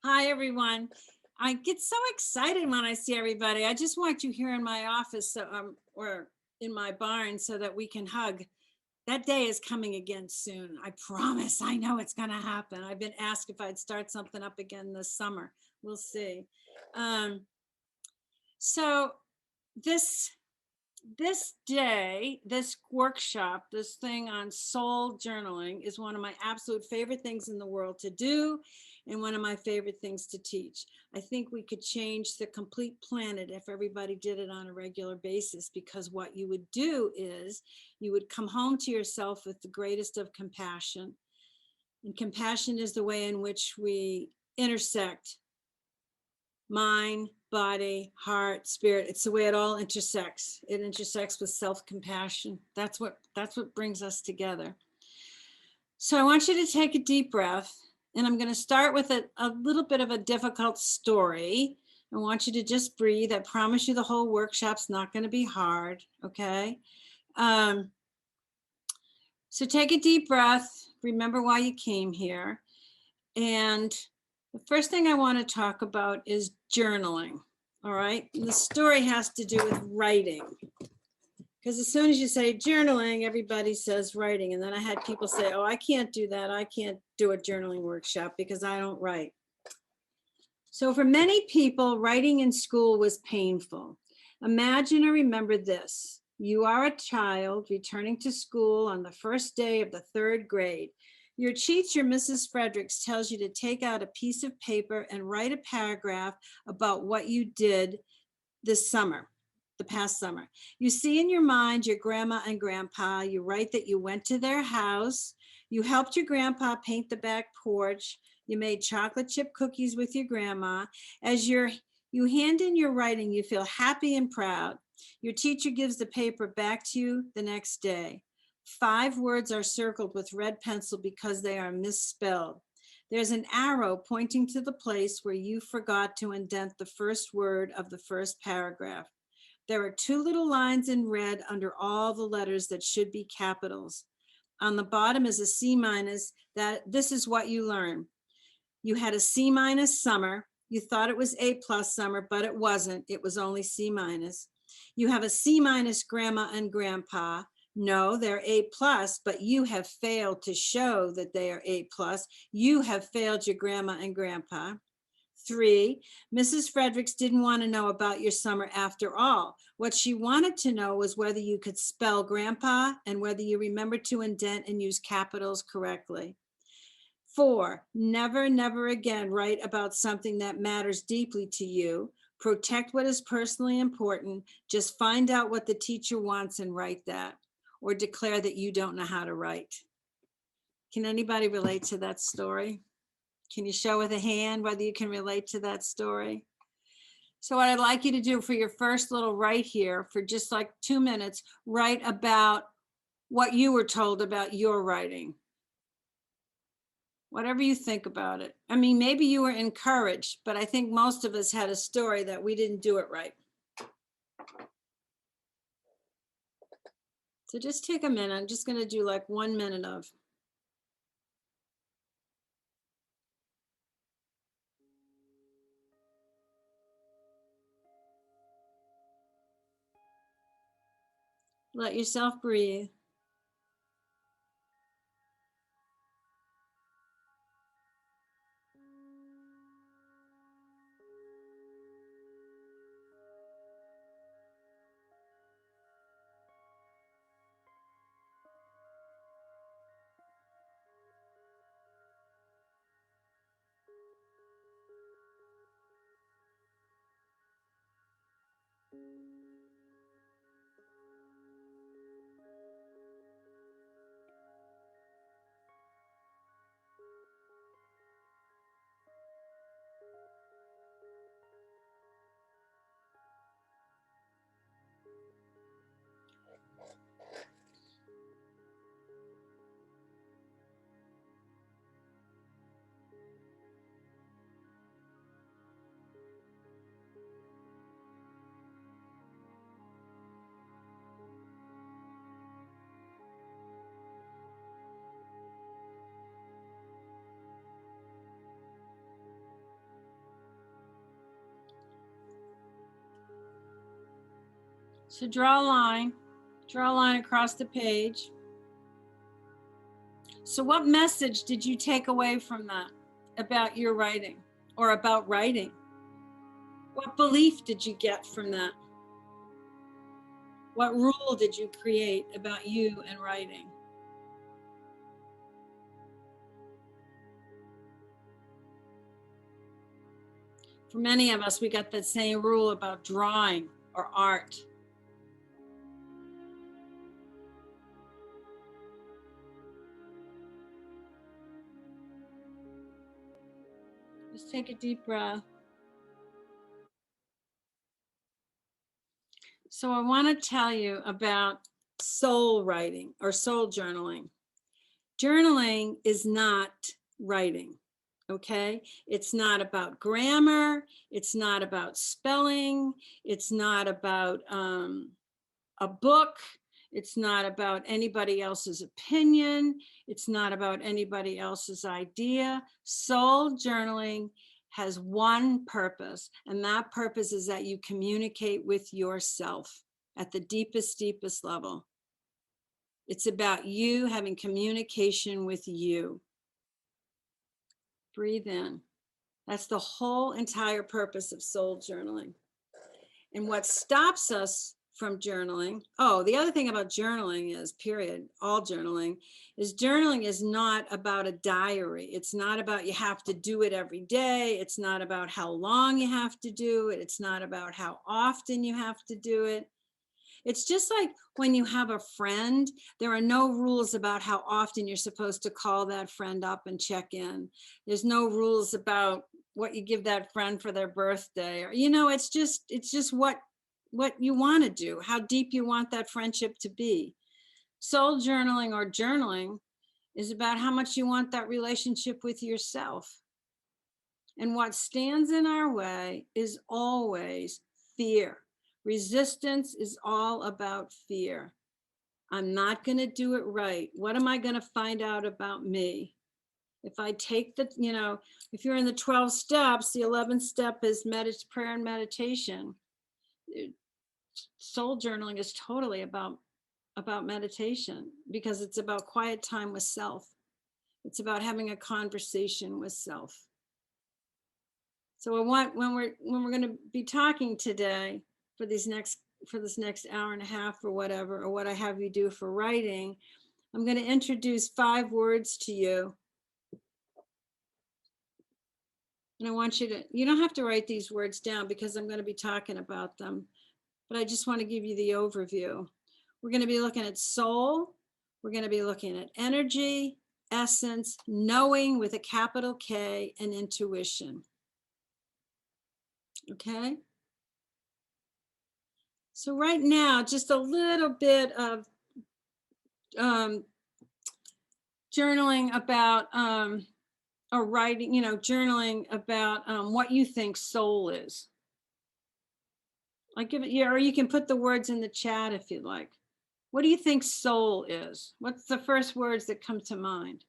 Hi, everyone. I get so excited when I see everybody. I just want you here in my office or in my barn so that we can hug. That day is coming again soon. I promise. I know it's going to happen. I've been asked if I'd start something up again this summer. We'll see. Um, so this this day, this workshop, this thing on soul journaling is one of my absolute favorite things in the world to do and one of my favorite things to teach. I think we could change the complete planet if everybody did it on a regular basis, because what you would do is you would come home to yourself with the greatest of compassion. And compassion is the way in which we intersect mind, body, heart, spirit. It's the way it all intersects. It intersects with self-compassion. That's what brings us together. So I want you to take a deep breath, and I'm going to start with a little bit of a difficult story. I want you to just breathe. I promise you the whole workshop's not going to be hard, okay? Um, so take a deep breath. Remember why you came here. And the first thing I want to talk about is journaling. All right. And the story has to do with writing. Because as soon as you say journaling, everybody says writing. And then I had people say, oh, I can't do that. I can't do a journaling workshop because I don't write. So for many people, writing in school was painful. Imagine or remember this. You are a child returning to school on the first day of the third grade. Your teacher, Mrs. Fredericks, tells you to take out a piece of paper and write a paragraph about what you did this summer, the past summer. You see in your mind your grandma and grandpa. You write that you went to their house. You helped your grandpa paint the back porch. You made chocolate chip cookies with your grandma. As you hand in your writing, you feel happy and proud. Your teacher gives the paper back to you the next day. 5 words are circled with red pencil because they are misspelled. There's an arrow pointing to the place where you forgot to indent the first word of the first paragraph. There are 2 little lines in red under all the letters that should be capitals. On the bottom is a C minus. That this is what you learn. You had a C minus summer. You thought it was A plus summer, but it wasn't. It was only C minus. You have a C minus grandma and grandpa. No, they're A plus, but you have failed to show that they are A plus. You have failed your grandma and grandpa. 3, Mrs. Fredericks didn't want to know about your summer after all. What she wanted to know was whether you could spell grandpa and whether you remembered to indent and use capitals correctly. 4, never, never again write about something that matters deeply to you. Protect what is personally important. Just find out what the teacher wants and write that, or declare that you don't know how to write. Can anybody relate to that story? Can you show with a hand whether you can relate to that story? So what I'd like you to do for your first little write here, for just like 2 minutes, write about what you were told about your writing. Whatever you think about it. I mean, maybe you were encouraged, but I think most of us had a story that we didn't do it right. So just take a minute. I'm just going to do like 1 minute of. Let yourself breathe. So draw a line across the page. So what message did you take away from that about your writing or about writing? What belief did you get from that? What rule did you create about you and writing? For many of us, we got that same rule about drawing or art. Just take a deep breath. So I want to tell you about soul writing or soul journaling. Journaling is not writing, okay? It's not about grammar. It's not about spelling. It's not about a book. It's not about anybody else's opinion. It's not about anybody else's idea. Soul journaling has one purpose, and that purpose is that you communicate with yourself at the deepest, deepest level. It's about you having communication with you. Breathe in. That's the whole entire purpose of soul journaling. And what stops us from journaling, oh, the other thing about journaling is, period, all journaling is not about a diary. It's not about you have to do it every day. It's not about how long you have to do it. It's not about how often you have to do it. It's just like when you have a friend, there are no rules about how often you're supposed to call that friend up and check in. There's no rules about what you give that friend for their birthday, or, it's just what you want to do, how deep you want that friendship to be. Soul journaling or journaling is about how much you want that relationship with yourself. And what stands in our way is always fear. Resistance is all about fear. I'm not going to do it right. What am I going to find out about me? If I take if you're in the 12 steps, the 11th step is prayer and meditation. Soul journaling is totally about meditation, because it's about quiet time with self. It's about having a conversation with self. So I want, when we're going to be talking today for this next hour and a half or whatever, or what I have you do for writing, I'm going to introduce 5 words to you. And I want you don't have to write these words down because I'm going to be talking about them, but I just want to give you the overview. We're going to be looking at soul. We're going to be looking at energy, essence, knowing with a capital K, and intuition. Okay. So right now, just a little bit of journaling about, or writing, journaling about what you think soul is. Like, or you can put the words in the chat if you'd like. What do you think soul is? What's the first words that come to mind?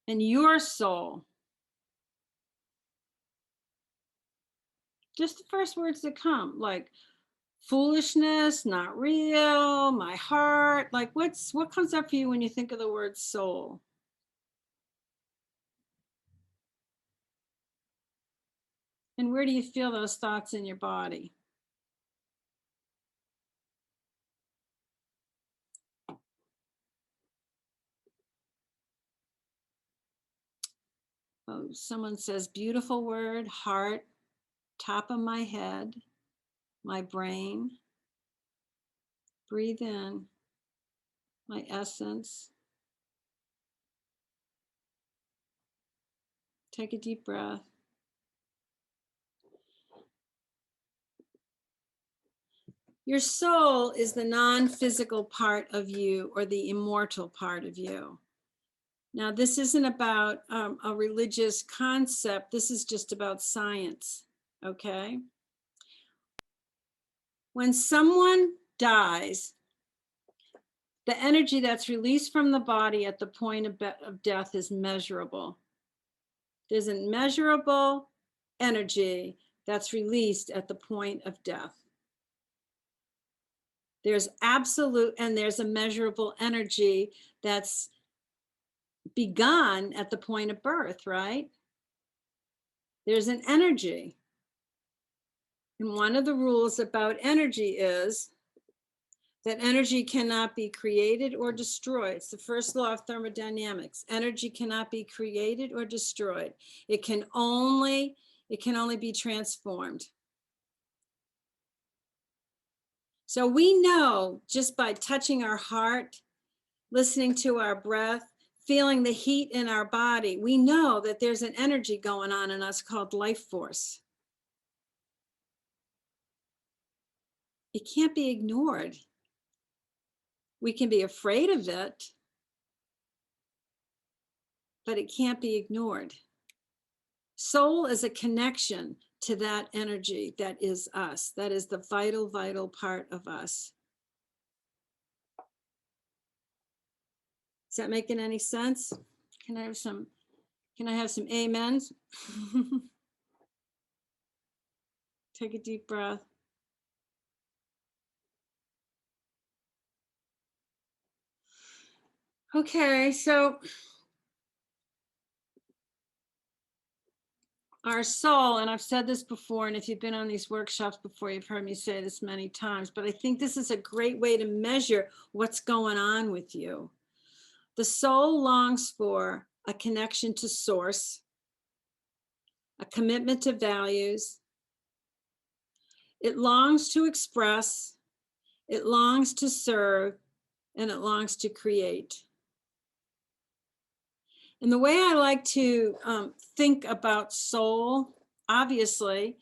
And your soul. Just the first words that come, like foolishness, not real, my heart. Like, what comes up for you when you think of the word soul? And where do you feel those thoughts in your body? Oh, someone says, beautiful word, heart, top of my head, my brain. Breathe in, my essence. Take a deep breath. Your soul is the non-physical part of you, or the immortal part of you. Now, this isn't about a religious concept. This is just about science, okay? When someone dies, the energy that's released from the body at the point of death is measurable. There's a measurable energy that's released at the point of death. There's absolute and there's a measurable energy that's begun at the point of birth, right? There's an energy. And one of the rules about energy is that energy cannot be created or destroyed. It's the first law of thermodynamics. Energy cannot be created or destroyed. It can only be transformed. So we know just by touching our heart, listening to our breath, feeling the heat in our body, we know that there's an energy going on in us called life force. It can't be ignored. We can be afraid of it, but it can't be ignored. Soul is a connection to that energy that is us. That is the vital, vital part of us. Is that making any sense? Can I have some amens? Take a deep breath. Okay, so our soul, and I've said this before, and if you've been on these workshops before, you've heard me say this many times, but I think this is a great way to measure what's going on with you. The soul longs for a connection to source, a commitment to values. It longs to express, it longs to serve, and it longs to create. And the way I like to think about soul, obviously,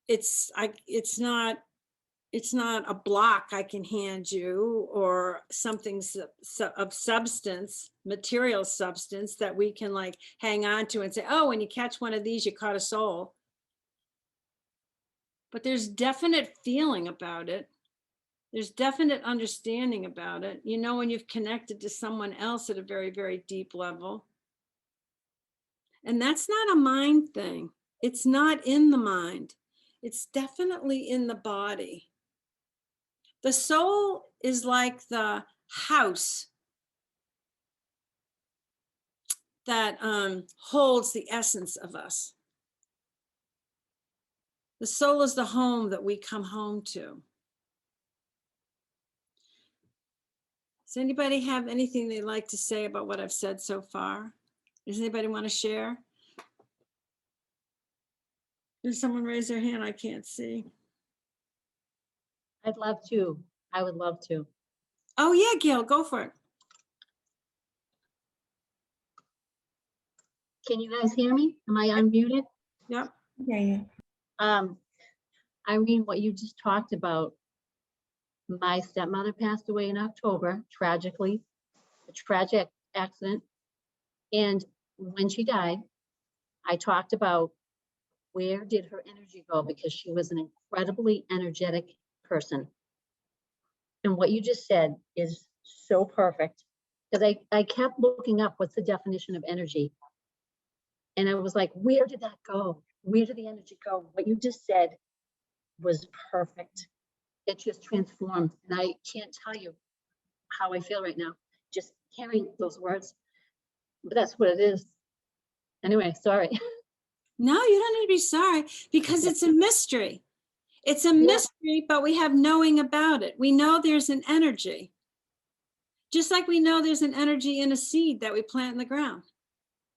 it's not a block I can hand you or something of substance, material substance that we can like hang on to and say, oh, when you catch one of these, you caught a soul. But there's definite feeling about it. There's definite understanding about it. You know, when you've connected to someone else at a very, very deep level. And that's not a mind thing. It's not in the mind. It's definitely in the body. The soul is like the house that holds the essence of us. The soul is the home that we come home to. Does anybody have anything they'd like to say about what I've said so far? Does anybody want to share? Does someone raise their hand? I can't see. I'd love to. I would love to. Oh yeah, Gail, go for it. Can you guys hear me? Am I unmuted? Yep. Yeah. Irene, what you just talked about, my stepmother passed away in October, tragically, a tragic accident. And when she died, I talked about where did her energy go, because she was an incredibly energetic person. And what you just said is so perfect, because I kept looking up what's the definition of energy. And I was like, where did that go? Where did the energy go? What you just said was perfect. It just transformed. And I can't tell you how I feel right now, just hearing those words. But that's what it is. Anyway, sorry. No, you don't need to be sorry, because it's a mystery. It's a mystery, but we have knowing about it. We know there's an energy. Just like we know there's an energy in a seed that we plant in the ground.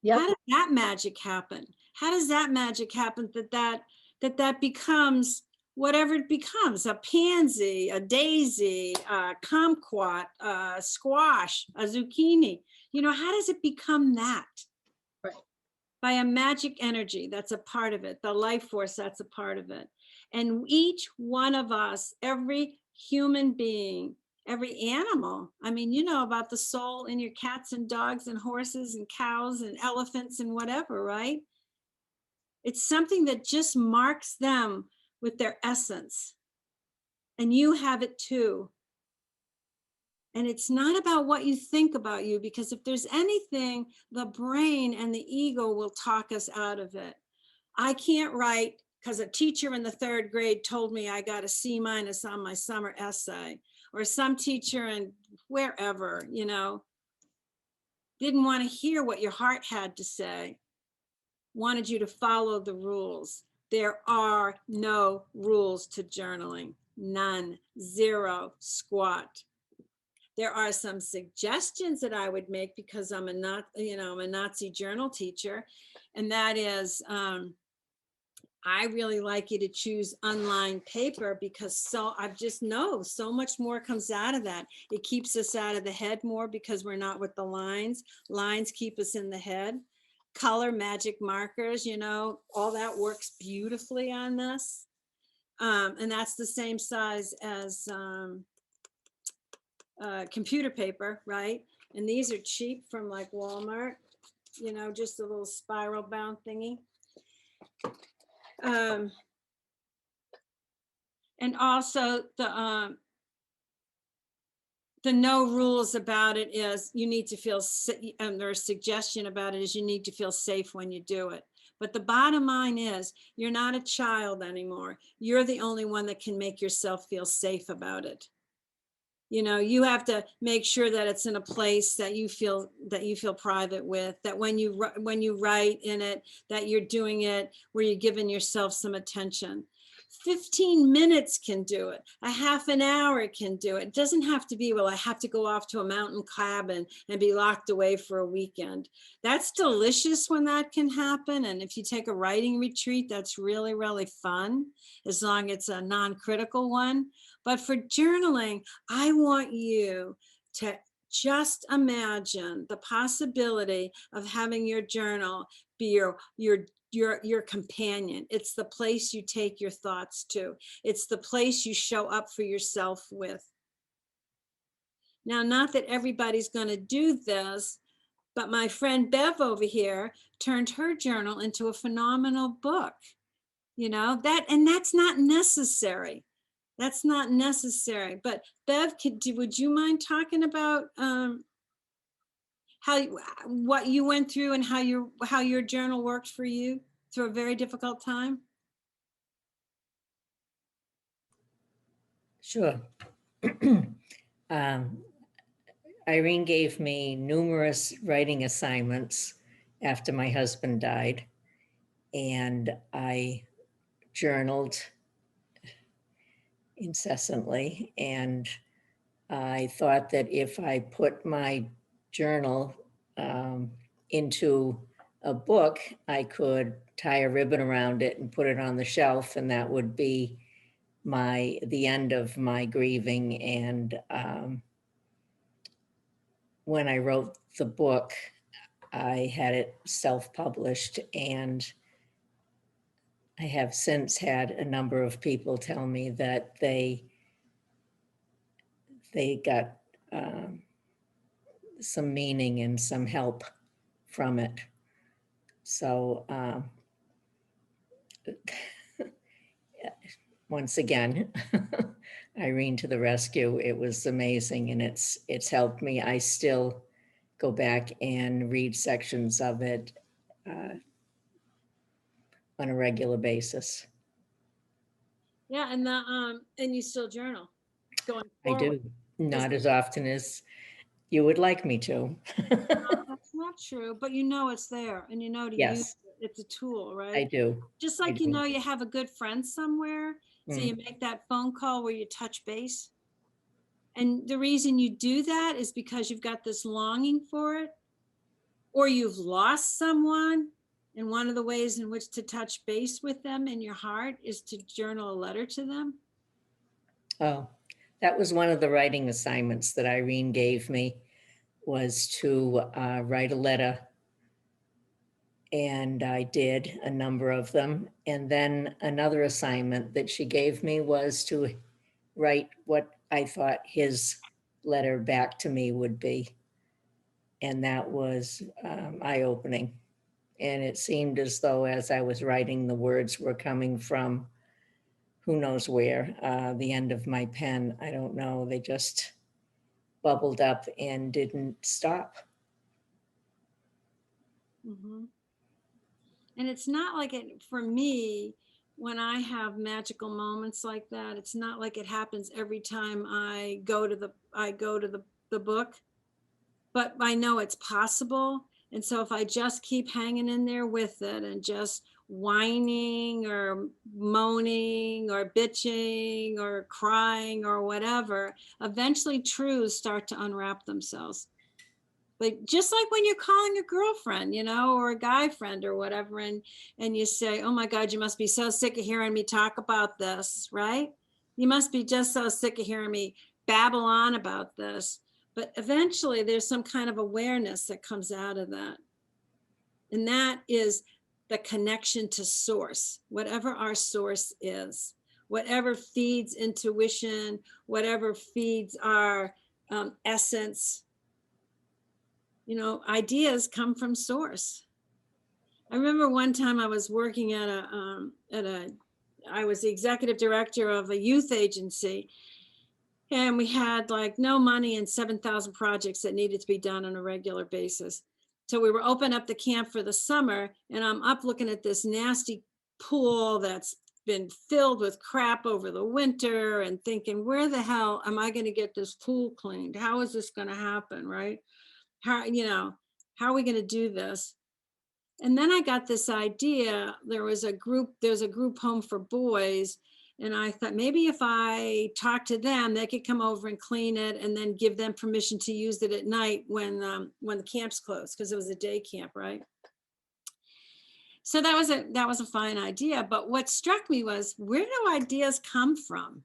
Yep. How does that magic happen? How does that magic happen that becomes whatever it becomes, a pansy, a daisy, a kumquat, a squash, a zucchini? You know, how does it become that? Right. By a magic energy that's a part of it, the life force that's a part of it. And each one of us, every human being, every animal, I mean, you know about the soul in your cats and dogs and horses and cows and elephants and whatever, right? It's something that just marks them with their essence. And you have it too. And it's not about what you think about you, because if there's anything, the brain and the ego will talk us out of it. I can't write because a teacher in the 3rd grade told me I got a C- on my summer essay, or some teacher and wherever, didn't want to hear what your heart had to say, wanted you to follow the rules. There are no rules to journaling. None. Zero. Squat. There are some suggestions that I would make because I'm I'm a Nazi journal teacher, and that is, I really like you to choose unlined paper because I just know so much more comes out of that. It keeps us out of the head more because we're not with the lines. Lines keep us in the head. Color, magic markers, all that works beautifully on this. And that's the same size as computer paper, right? And these are cheap from like Walmart, just a little spiral bound thingy. And also the no rules about it is you need to feel, and their suggestion about it is you need to feel safe when you do it. But the bottom line is you're not a child anymore. You're the only one that can make yourself feel safe about it. You have to make sure that it's in a place that you feel private with, that when you write in it, that you're doing it where you're giving yourself some attention. 15 minutes can do it. A half an hour can do it. It doesn't have to be, well, I have to go off to a mountain cabin and be locked away for a weekend. That's delicious when that can happen. And if you take a writing retreat, that's really, really fun, as long as it's a non-critical one. But for journaling, I want you to just imagine the possibility of having your journal be your companion. It's the place you take your thoughts to. It's the place you show up for yourself with. Now, not that everybody's going to do this, but my friend Bev over here turned her journal into a phenomenal book. And that's not necessary. That's not necessary. But Bev, would you mind talking about what you went through and how your journal worked for you through a very difficult time? Sure. Irene gave me numerous writing assignments after my husband died, and I journaled incessantly. And I thought that if I put my journal into a book, I could tie a ribbon around it and put it on the shelf, and that would be the end of my grieving. And when I wrote the book, I had it self-published, and I have since had a number of people tell me that they got some meaning and some help from it. So once again, Irene to the rescue. It was amazing, and it's helped me. I still go back and read sections of it on a regular basis. Yeah, and you still journal going I forward. do, not as often as you would like me to. That's not true, but it's there, and to use Yes, it. It's a tool, I right? do. Just I like do. you have a good friend somewhere, so you Mm. make that phone call where you touch base. And the reason you do that is because you've got this longing for it, or you've lost someone. And one of the ways in which to touch base with them in your heart is to journal a letter to them. Oh, that was one of the writing assignments that Irene gave me, was to write a letter. And I did a number of them. And then another assignment that she gave me was to write what I thought his letter back to me would be. And that was eye-opening. And it seemed as though as I was writing, the words were coming from who knows where, the end of my pen. I don't know. They just bubbled up and didn't stop. Mm-hmm. And it's not like it, for me, when I have magical moments like that, it's not like it happens every time I go to the book, but I know it's possible. And so if I just keep hanging in there with it and just whining or moaning or bitching or crying or whatever, eventually truths start to unwrap themselves. But just like when you're calling a girlfriend, you know, or a guy friend or whatever, and you say, "Oh my God, you must be so sick of hearing me talk about this," right? You must be just so sick of hearing me babble on about this. But eventually there's some kind of awareness that comes out of that. And that is the connection to source, whatever our source is, whatever feeds intuition, whatever feeds our essence. You know, ideas come from source. I remember one time I was working I was the executive director of a youth agency, and we had like no money and 7,000 projects that needed to be done on a regular basis. So we were open up the camp for the summer, and I'm up looking at this nasty pool that's been filled with crap over the winter and thinking, where the hell am I going to get this pool cleaned? How is this going to happen, right? How, you know, how are we going to do this? And then I got this idea. There's a group home for boys. And I thought maybe if I talk to them, they could come over and clean it and then give them permission to use it at night when the camp's closed, because it was a day camp, right? So that was a fine idea. But what struck me was, where do ideas come from?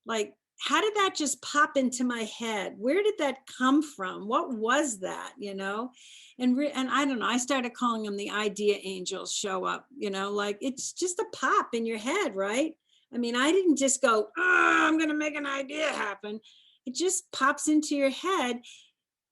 Like, how did that just pop into my head? Where did that come from? What was that, you know? And I don't know, I started calling them the idea angels show up, you know, like it's just a pop in your head, right? I mean, I didn't just go, oh, I'm going to make an idea happen. It just pops into your head.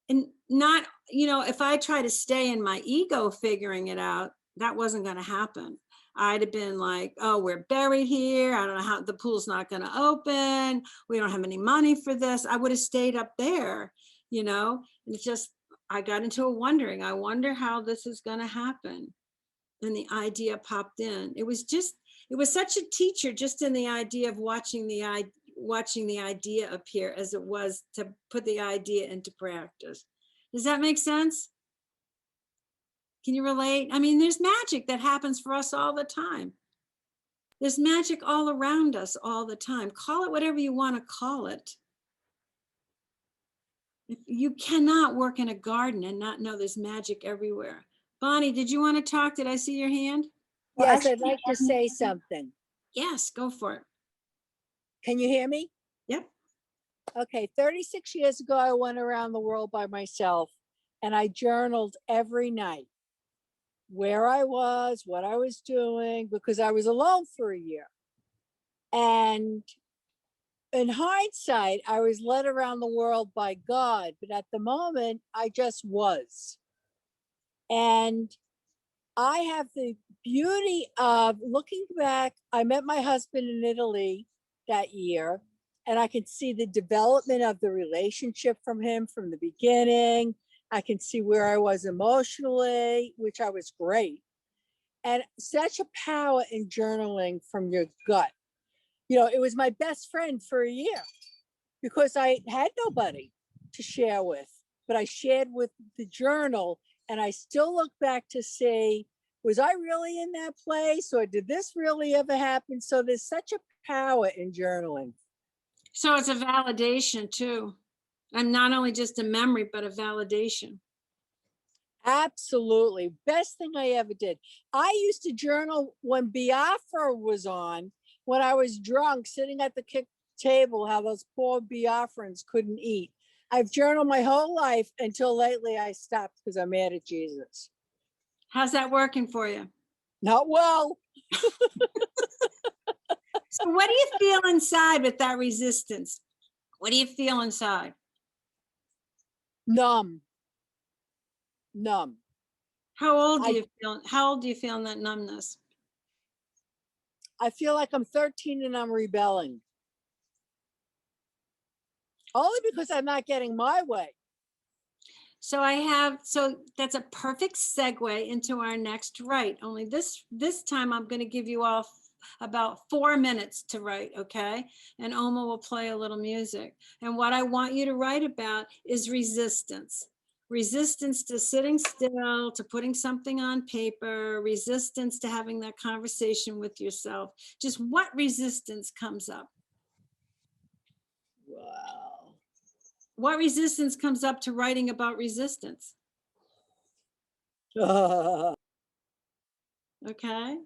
And not, you know, if I try to stay in my ego figuring it out, that wasn't going to happen. I'd have been like, oh, we're buried here. I don't know how, the pool's not going to open. We don't have any money for this. I would have stayed up there, you know, and it's just, I got into a wondering, I wonder how this is going to happen. And the idea popped in. It was such a teacher just in the idea of watching the idea appear as it was to put the idea into practice. Does that make sense? Can you relate? I mean, there's magic that happens for us all the time. There's magic all around us all the time. Call it whatever you want to call it. You cannot work in a garden and not know there's magic everywhere. Bonnie, did you want to talk? Did I see your hand? Well, Yes, I'd actually, like to say something. Yes, go for it. Can you hear me? Yep. Okay, 36 years ago, I went around the world by myself and I journaled every night where I was, what I was doing, because I was alone for a year. And in hindsight, I was led around the world by God, but at the moment, I just was. And I have the beauty of looking back. I met my husband in Italy that year, and I can see the development of the relationship from him from the beginning. I can see where I was emotionally, which I was great. And such a power in journaling from your gut. You know, it was my best friend for a year because I had nobody to share with, but I shared with the journal. And I still look back to see, was I really in that place, or did this really ever happen? So there's such a power in journaling. So it's a validation too. And not only just a memory, but a validation. Absolutely. Best thing I ever did. I used to journal when Biafra was on, when I was drunk, sitting at the table, how those poor Biafrans couldn't eat. I've journaled my whole life until lately I stopped because I'm mad at Jesus. How's that working for you? Not well. So what do you feel inside with that resistance? What do you feel inside? Numb. Numb. How old do you feel? How old do you feel in that numbness? I feel like I'm 13 and I'm rebelling. Only because I'm not getting my way. So that's a perfect segue into our next right. Only this time I'm going to give you all about 4 minutes to write, okay? And Oma will play a little music. And what I want you to write about is resistance. Resistance to sitting still, to putting something on paper, resistance to having that conversation with yourself. Just what resistance comes up? Wow. What resistance comes up to writing about resistance? Okay?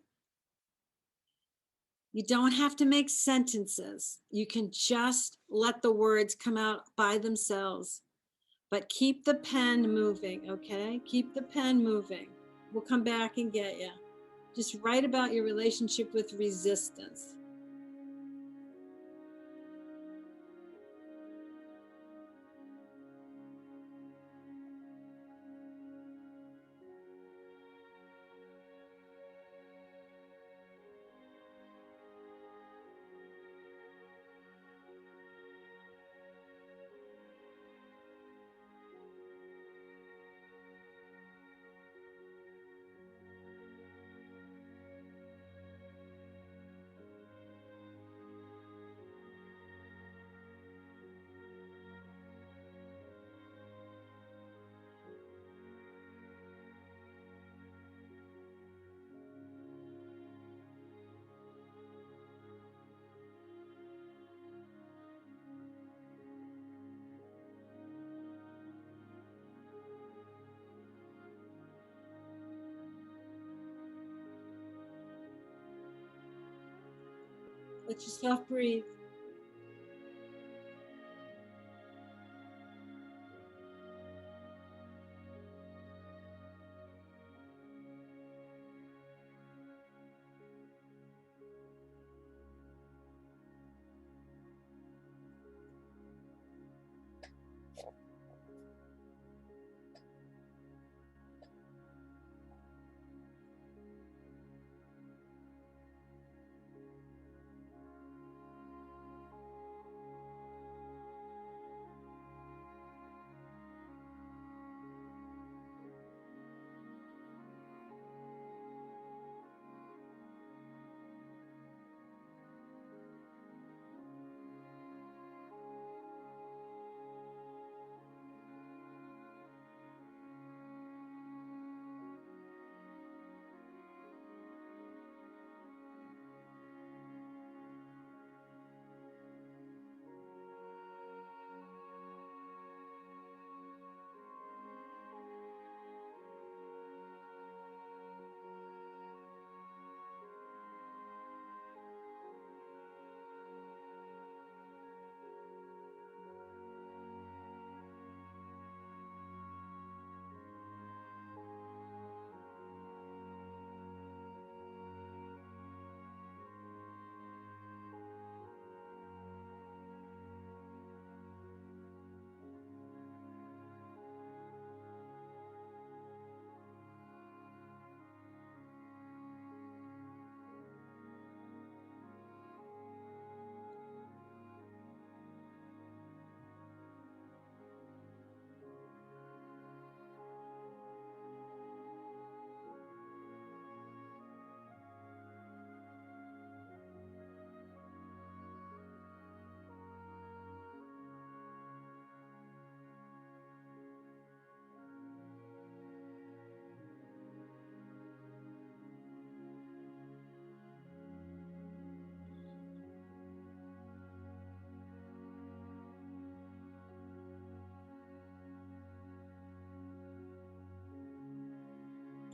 You don't have to make sentences. You can just let the words come out by themselves. But keep the pen moving, okay? Keep the pen moving. We'll come back and get you. Just write about your relationship with resistance. Let yourself breathe.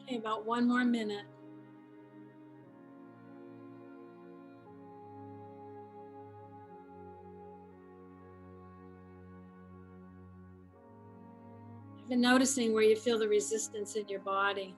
Okay, about 1 more minute. I've been noticing where you feel the resistance in your body.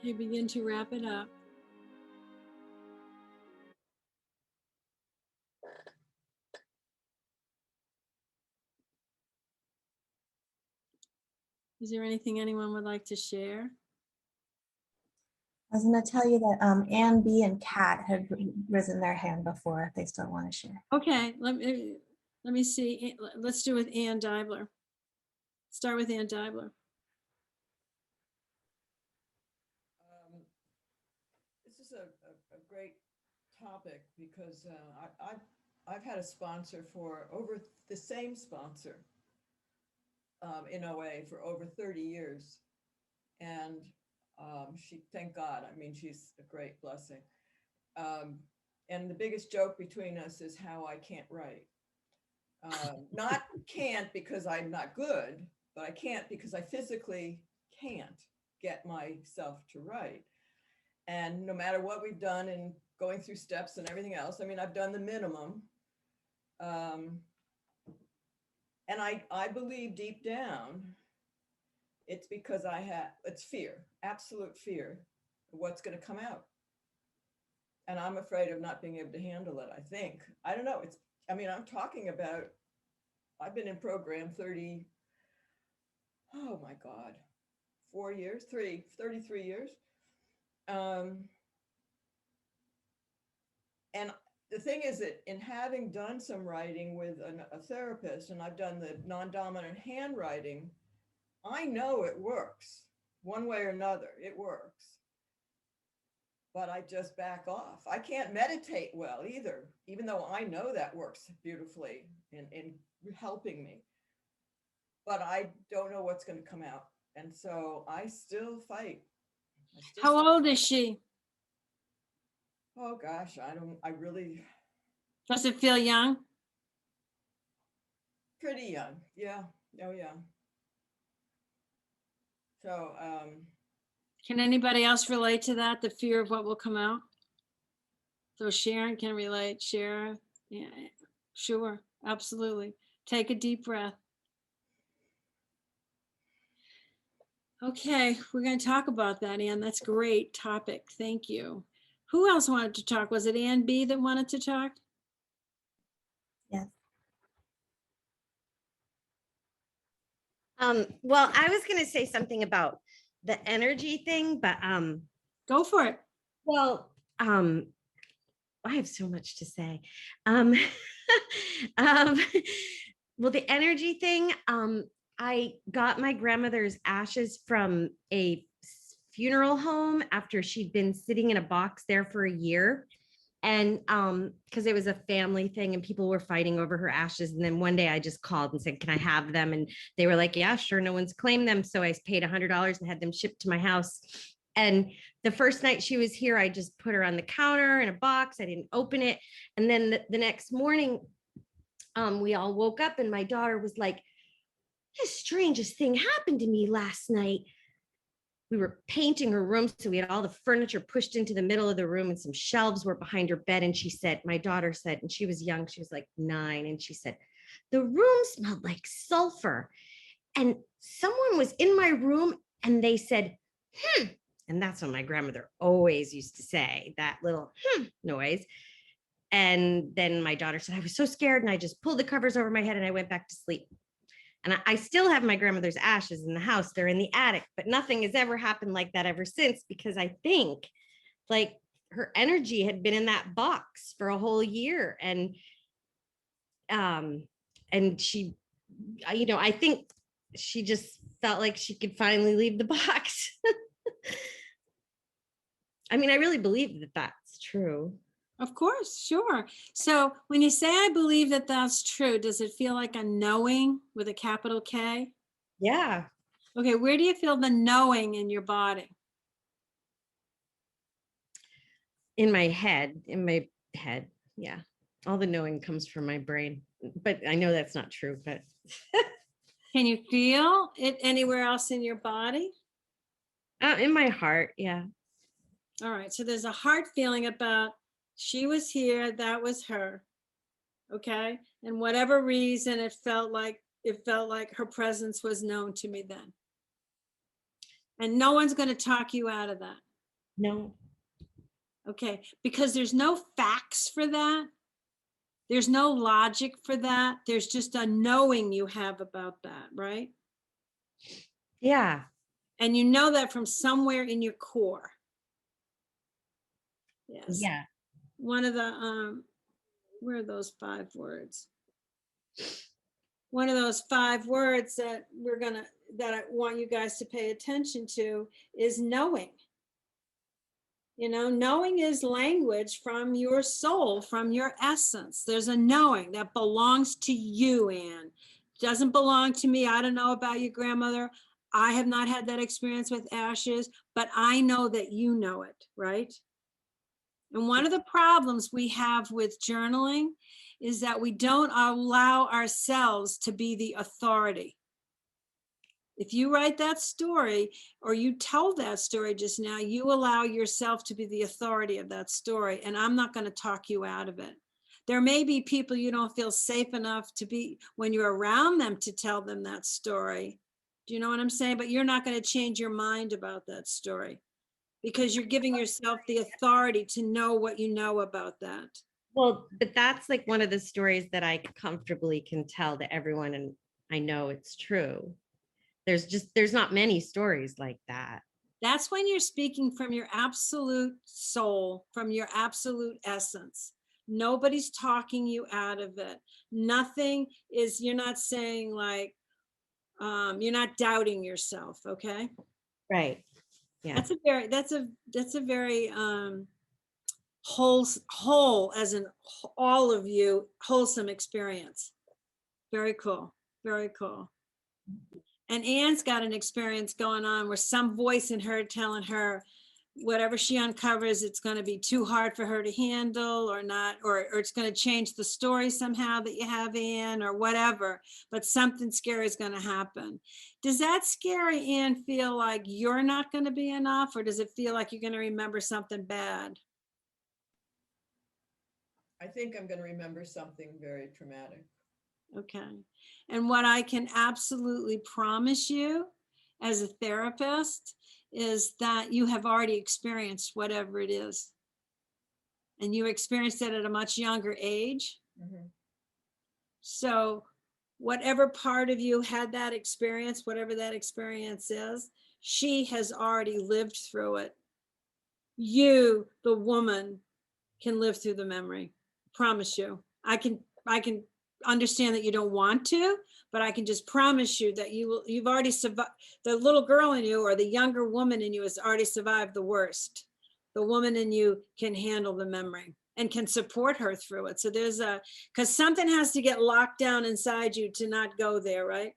Okay, begin to wrap it up. Is there anything anyone would like to share? I was going to tell you that Ann B and Kat had risen their hand before if they still want to share. Okay, let me see. Let's do with Ann Dibler. Start with Ann Dibler. This is a great topic because I've had a sponsor for the same sponsor in OA for over 30 years. And she, thank God, I mean, she's a great blessing. And the biggest joke between us is how I can't write. Not can't because I'm not good, but I can't because I physically can't get myself to write. And no matter what we've done and going through steps and everything else, I mean, I've done the minimum. And I believe deep down, it's because it's fear, absolute fear of what's going to come out. And I'm afraid of not being able to handle it, I think. I don't know. I'm talking about, I've been in program 33 years. And the thing is that in having done some writing with a therapist, and I've done the non-dominant handwriting, I know it works one way or another. It works. But I just back off. I can't meditate well either, even though I know that works beautifully in helping me. But I don't know what's going to come out. And so I still fight. How old is she? Oh gosh, I really. Does it feel young? Pretty young. Yeah. Oh yeah. So, Can anybody else relate to that? The fear of what will come out? So Sharon can relate. Sharon, yeah, sure, absolutely. Take a deep breath. Okay, we're going to talk about that, Ann. That's a great topic. Thank you. Who else wanted to talk? Was it Ann B that wanted to talk? Yes. Well, I was going to say something about the energy thing, but Go for it. well, I have so much to say. Um, well, the energy thing, I got my grandmother's ashes from a funeral home after she'd been sitting in a box there for a year. And because it was a family thing and people were fighting over her ashes. And then one day I just called and said, can I have them? And they were like, yeah, sure. No one's claimed them. So I paid $100 and had them shipped to my house. And the first night she was here, I just put her on the counter in a box. I didn't open it. And then the next morning, we all woke up and my daughter was like, the strangest thing happened to me last night. We were painting her room. So we had all the furniture pushed into the middle of the room and some shelves were behind her bed. And she said, my daughter said, and she was young, she was like 9. And she said, the room smelled like sulfur. And someone was in my room and they said, and that's what my grandmother always used to say, that little noise. And then my daughter said, I was so scared. And I just pulled the covers over my head and I went back to sleep. And I still have my grandmother's ashes in the house. They're in the attic, but nothing has ever happened like that ever since, because I think like her energy had been in that box for a whole year. And she, I think she just felt like she could finally leave the box. I mean, I really believe that that's true. Of course, sure. So when you say, I believe that that's true, does it feel like a knowing with a capital K? Yeah. Okay, where do you feel the knowing in your body? In my head. Yeah. All the knowing comes from my brain, but I know that's not true, but. Can you feel it anywhere else in your body? In my heart. Yeah. All right, so there's a heart feeling about she was here, that was her. Okay, and whatever reason it felt like her presence was known to me then. And no one's going to talk you out of that. No. Okay, because there's no facts for that. There's no logic for that. There's just a knowing you have about that, right? Yeah. And you know that from somewhere in your core. Yes. Yeah. One of the, where are those 5 words? One of those 5 words that that I want you guys to pay attention to is knowing. You know, knowing is language from your soul, from your essence. There's a knowing that belongs to you, Anne. Doesn't belong to me. I don't know about your grandmother. I have not had that experience with ashes, but I know that you know it, right? And one of the problems we have with journaling is that we don't allow ourselves to be the authority. If you write that story or you tell that story just now, you allow yourself to be the authority of that story. And I'm not going to talk you out of it. There may be people you don't feel safe enough to be when you're around them to tell them that story. Do you know what I'm saying? But you're not going to change your mind about that story because you're giving yourself the authority to know what you know about that. Well, but that's like one of the stories that I comfortably can tell to everyone, and I know it's true. There's not many stories like that. That's when you're speaking from your absolute soul, from your absolute essence. Nobody's talking you out of it. Nothing is, you're not saying like, you're not doubting yourself. Okay. Right. Yeah. That's a very whole as in all of you, wholesome experience. Very cool. Very cool. And Anne's got an experience going on where some voice in her telling her whatever she uncovers, it's going to be too hard for her to handle or not, or it's going to change the story somehow that you have, Anne, or whatever, but something scary is going to happen. Does that scary Anne feel like you're not going to be enough, or does it feel like you're going to remember something bad? I think I'm going to remember something very traumatic. Okay. And what I can absolutely promise you as a therapist is that you have already experienced whatever it is. And you experienced it at a much younger age. Mhm. So whatever part of you had that experience, whatever that experience is, she has already lived through it. You, the woman, can live through the memory. Promise you. I can understand that you don't want to, but I can just promise you that you've already survived. The little girl in you or the younger woman in you has already survived the worst. The woman in you can handle the memory and can support her through it. So because something has to get locked down inside you to not go there, right?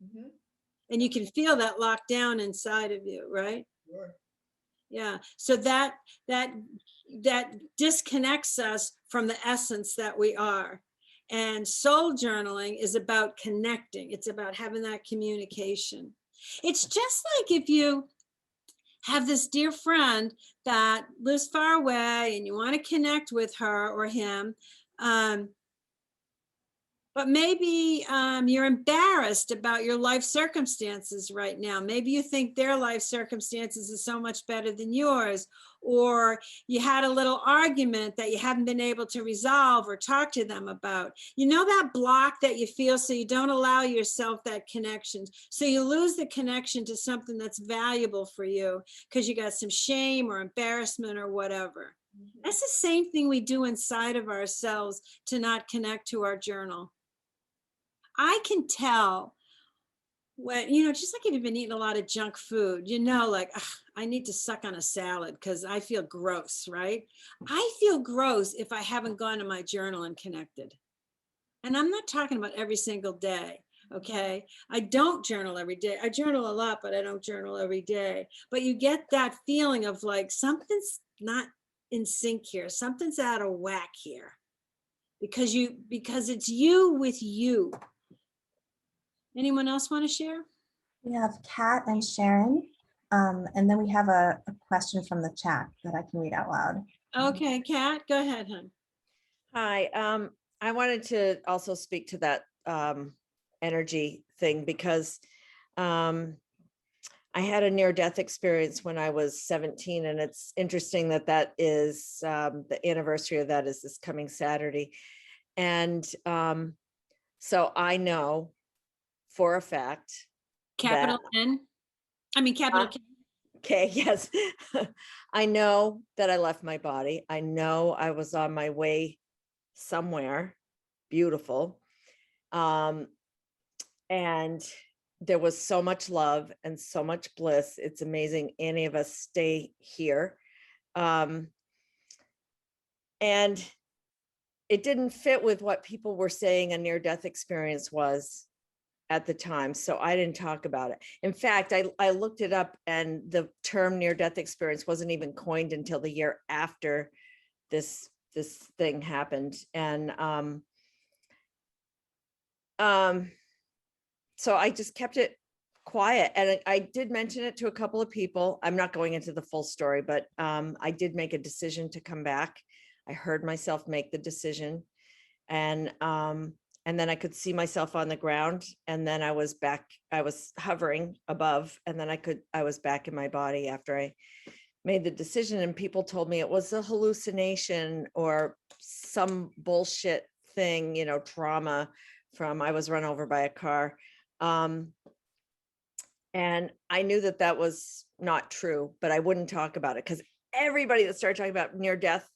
Mhm. And you can feel that lockdown inside of you, right? Sure. Yeah. So that disconnects us from the essence that we are. And soul journaling is about connecting. It's about having that communication. It's just like if you have this dear friend that lives far away and you want to connect with her or him, but maybe you're embarrassed about your life circumstances right now. Maybe you think their life circumstances is so much better than yours, or you had a little argument that you haven't been able to resolve or talk to them about. You know that block that you feel, so you don't allow yourself that connection. So you lose the connection to something that's valuable for you because you got some shame or embarrassment or whatever. Mhm. That's the same thing we do inside of ourselves to not connect to our journal. I can tell when, just like if you've been eating a lot of junk food, like, "Ugh, I need to suck on a salad because I feel gross," right? I feel gross if I haven't gone to my journal and connected. And I'm not talking about every single day. Okay. I don't journal every day. I journal a lot, but I don't journal every day. But you get that feeling of like something's not in sync here. Something's out of whack here because it's you with you. Anyone else want to share? We have Kat and Sharon. And then we have a question from the chat that I can read out loud. Okay, Kat, go ahead, hon. Hi, I wanted to also speak to that energy thing because I had a near-death experience when I was 17, and it's interesting that that is the anniversary of that is this coming Saturday. And so I know for a fact Capital N, I mean, capital K. okay, yes. I know that I left my body. I know I was on my way somewhere beautiful. And there was so much love and so much bliss. It's amazing any of us stay here. And it didn't fit with what people were saying a near-death experience was at the time. So I didn't talk about it. In fact, I looked it up, and the term near-death experience wasn't even coined until the year after this thing happened. And so I just kept it quiet. And I did mention it to a couple of people. I'm not going into the full story, but I did make a decision to come back. I heard myself make the decision, and then I could see myself on the ground, and then I was back, I was hovering above, and then I was back in my body after I made the decision. And people told me it was a hallucination or some bullshit thing, you know, trauma from I was run over by a car. And I knew that that was not true, but I wouldn't talk about it because everybody that started talking about near death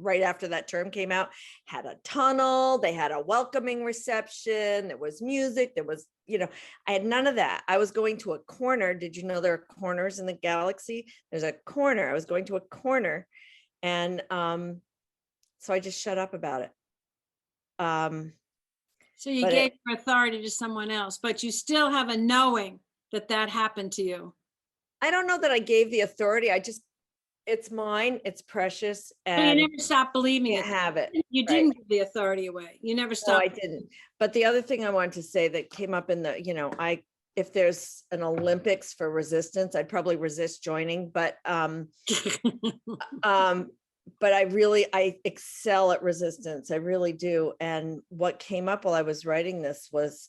right after that term came out had a tunnel, they had a welcoming reception, there was music, there was, you know, I had none of that. I was going to a corner. Did you know there are corners in the galaxy? There's a corner. I was going to a corner. And so I just shut up about it. So you But gave your authority to someone else, but you still have a knowing that that happened to you. I don't know that I gave the authority. It's mine, it's precious, So you and never stopped believing can't it. have it. You right? didn't give the authority away. You never No, stopped. I didn't. But the other thing I wanted to say that came up in the, you know, if there's an Olympics for resistance, I'd probably resist joining, but I excel at resistance. I really do. And what came up while I was writing this was,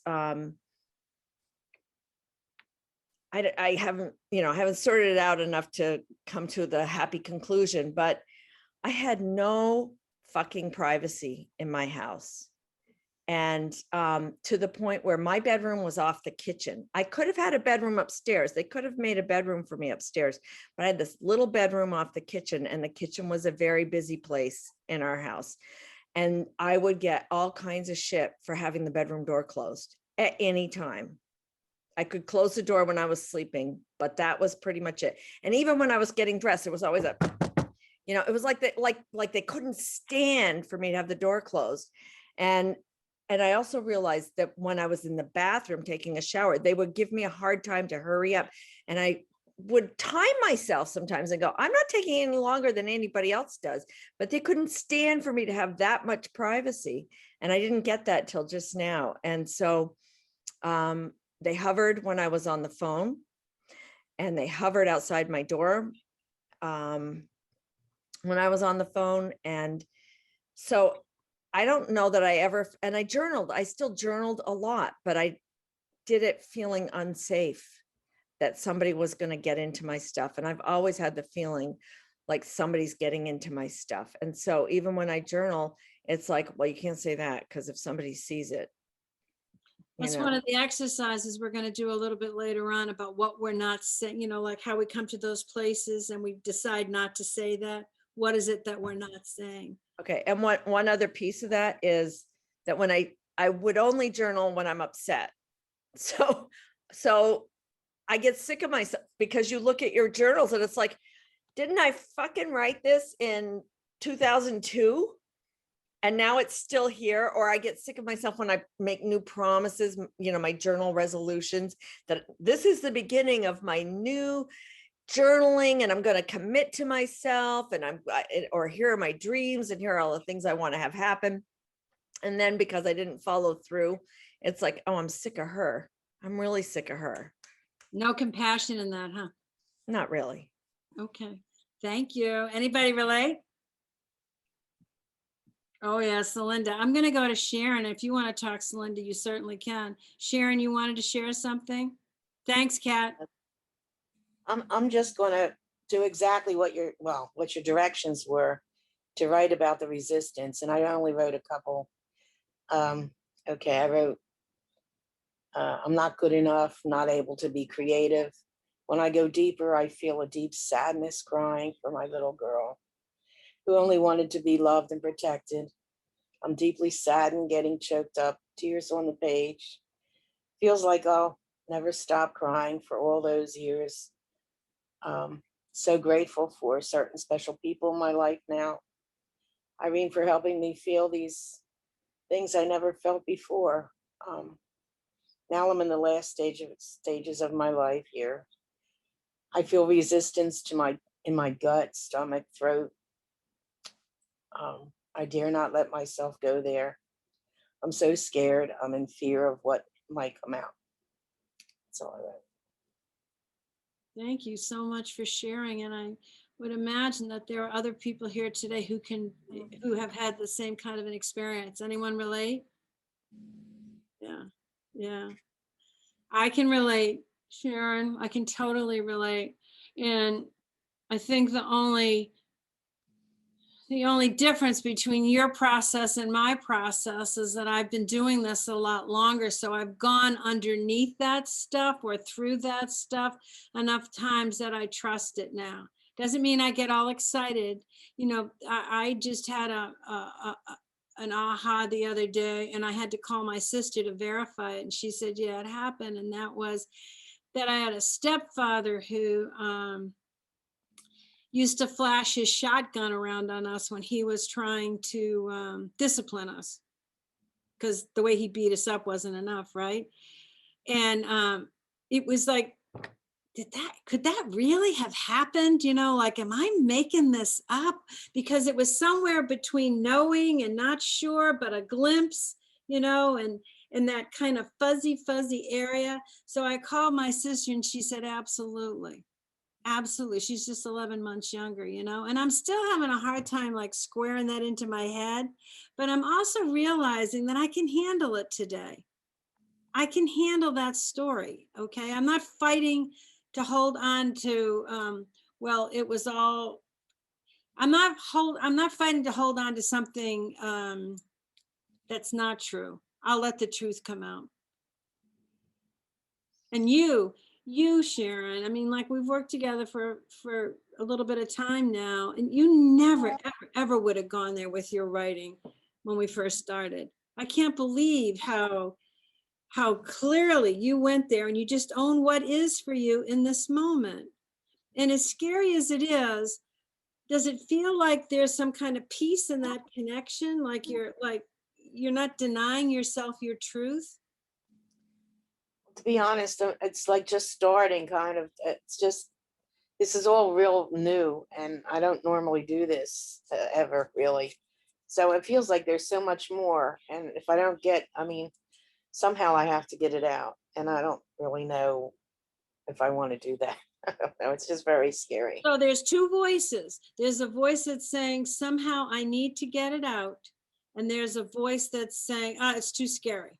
I haven't, you know, I haven't sorted it out enough to come to the happy conclusion, but I had no fucking privacy in my house. And to the point where my bedroom was off the kitchen. I could have had a bedroom upstairs. They could have made a bedroom for me upstairs, but I had this little bedroom off the kitchen, and the kitchen was a very busy place in our house. And I would get all kinds of shit for having the bedroom door closed at any time. I could close the door when I was sleeping, but that was pretty much it. And even when I was getting dressed, it was always a, you know, it was like they couldn't stand for me to have the door closed. And I also realized that when I was in the bathroom taking a shower, they would give me a hard time to hurry up. And I would time myself sometimes and go, I'm not taking any longer than anybody else does, but they couldn't stand for me to have that much privacy. And I didn't get that till just now. And so, they hovered when I was on the phone, and they hovered outside my door when I was on the phone. And so I don't know that I ever, and I journaled, I still journaled a lot, but I did it feeling unsafe that somebody was going to get into my stuff. And I've always had the feeling like somebody's getting into my stuff. And so even when I journal, it's like, well, you can't say that because if somebody sees it, That's one of the exercises we're going to do a little bit later on about what we're not saying, you know, like how we come to those places and we decide not to say that. What is it that we're not saying? Okay. And one other piece of that is that when I would only journal when I'm upset. So I get sick of myself because you look at your journals and it's like, didn't I fucking write this in 2002? And now it's still here. Or I get sick of myself when I make new promises, you know, my journal resolutions, that this is the beginning of my new journaling and I'm going to commit to myself, and or here are my dreams and here are all the things I want to have happen. And then because I didn't follow through, it's like, oh, I'm sick of her. I'm really sick of her. No compassion in that, huh? Not really. Okay. Thank you. Anybody relate? Oh, yeah, Celinda. I'm going to go to Sharon. If you want to talk, Celinda, you certainly can. Sharon, you wanted to share something? Thanks, Kat. I'm just gonna do exactly what what your directions were to write about the resistance, and I only wrote a couple. Okay, I wrote, I'm not good enough, not able to be creative. When I go deeper, I feel a deep sadness crying for my little girl who only wanted to be loved and protected. I'm deeply saddened, getting choked up, tears on the page. Feels like I'll never stop crying for all those years. So grateful for certain special people in my life now. Irene, for helping me feel these things I never felt before. Now I'm in the last stages of my life here. I feel resistance in my gut, stomach, throat. I dare not let myself go there. I'm so scared. I'm in fear of what might come out. That's all I wrote. Thank you so much for sharing. And I would imagine that there are other people here today who have had the same kind of an experience. Anyone relate? Yeah, yeah. I can relate, Sharon. I can totally relate. And I think the only difference between your process and my process is that I've been doing this a lot longer. So I've gone underneath that stuff or through that stuff enough times that I trust it now. Doesn't mean I get all excited. You know, I just had an aha the other day, and I had to call my sister to verify it. And she said, yeah, it happened. And that was that I had a stepfather who, used to flash his shotgun around on us when he was trying to discipline us, because the way he beat us up wasn't enough, right? And it was like, could that really have happened? You know, like, am I making this up? Because it was somewhere between knowing and not sure, but a glimpse, you know, and that kind of fuzzy area. So I called my sister and she said, absolutely. Absolutely. She's just 11 months younger, you know, and I'm still having a hard time like squaring that into my head, but I'm also realizing that I can handle it today. I can handle that story. Okay. I'm not fighting to hold on to, well, it was all, I'm not fighting to hold on to something that's not true. I'll let the truth come out. And you, Sharon, I mean, like, we've worked together for a little bit of time now, and you never, ever would have gone there with your writing when we first started. I can't believe how clearly you went there and you just own what is for you in this moment. And as scary as it is, does it feel like there's some kind of peace in that connection? Like you're not denying yourself your truth? To be honest, it's like just starting kind of. It's just, this is all real new, and I don't normally do this ever really. So it feels like there's so much more. And if I don't I mean, somehow I have to get it out. And I don't really know if I want to do that. I don't know. It's just very scary. So there's two voices. There's a voice that's saying, somehow I need to get it out. And there's a voice that's saying, it's too scary.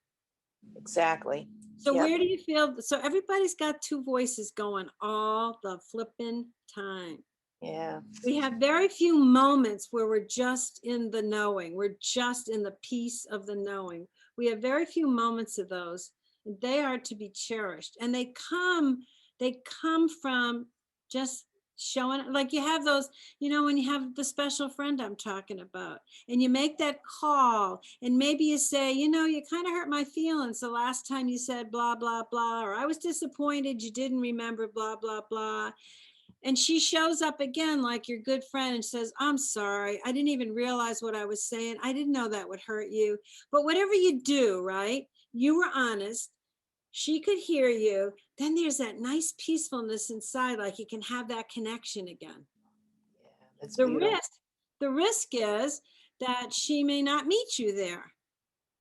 Exactly. So Yep. where do you feel? So everybody's got two voices going all the flipping time. Yeah. We have very few moments where we're just in the knowing. We're just in the peace of the knowing. We have very few moments of those. And they are to be cherished. And they come from just showing, like, you have those, you know, when you have the special friend I'm talking about, and you make that call, and maybe you say, you know, you kind of hurt my feelings the last time you said blah, blah, blah, or I was disappointed you didn't remember blah, blah, blah. And she shows up again like your good friend and says, I'm sorry, I didn't even realize what I was saying. I didn't know that would hurt you. But whatever you do, right? You were honest. She could hear you. Then there's that nice peacefulness inside, like you can have that connection again. Yeah, that's The beautiful. risk is that she may not meet you there.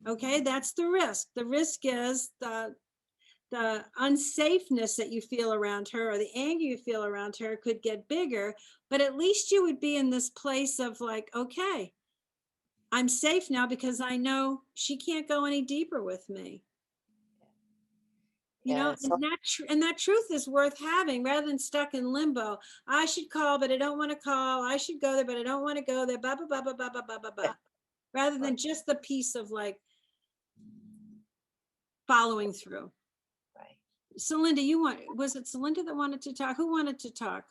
Okay, that's the risk. The risk is the unsafeness that you feel around her, or the anger you feel around her, could get bigger, but at least you would be in this place of like, okay, I'm safe now because I know she can't go any deeper with me. You know, Yeah, so and that truth is worth having rather than stuck in limbo. I should call, but I don't want to call. I should go there, but I don't want to go there. Blah, blah, blah, blah, blah, blah, blah, blah, blah. Rather than just the piece of like following through. right. So Linda, was it Celinda that wanted to talk? Who wanted to talk?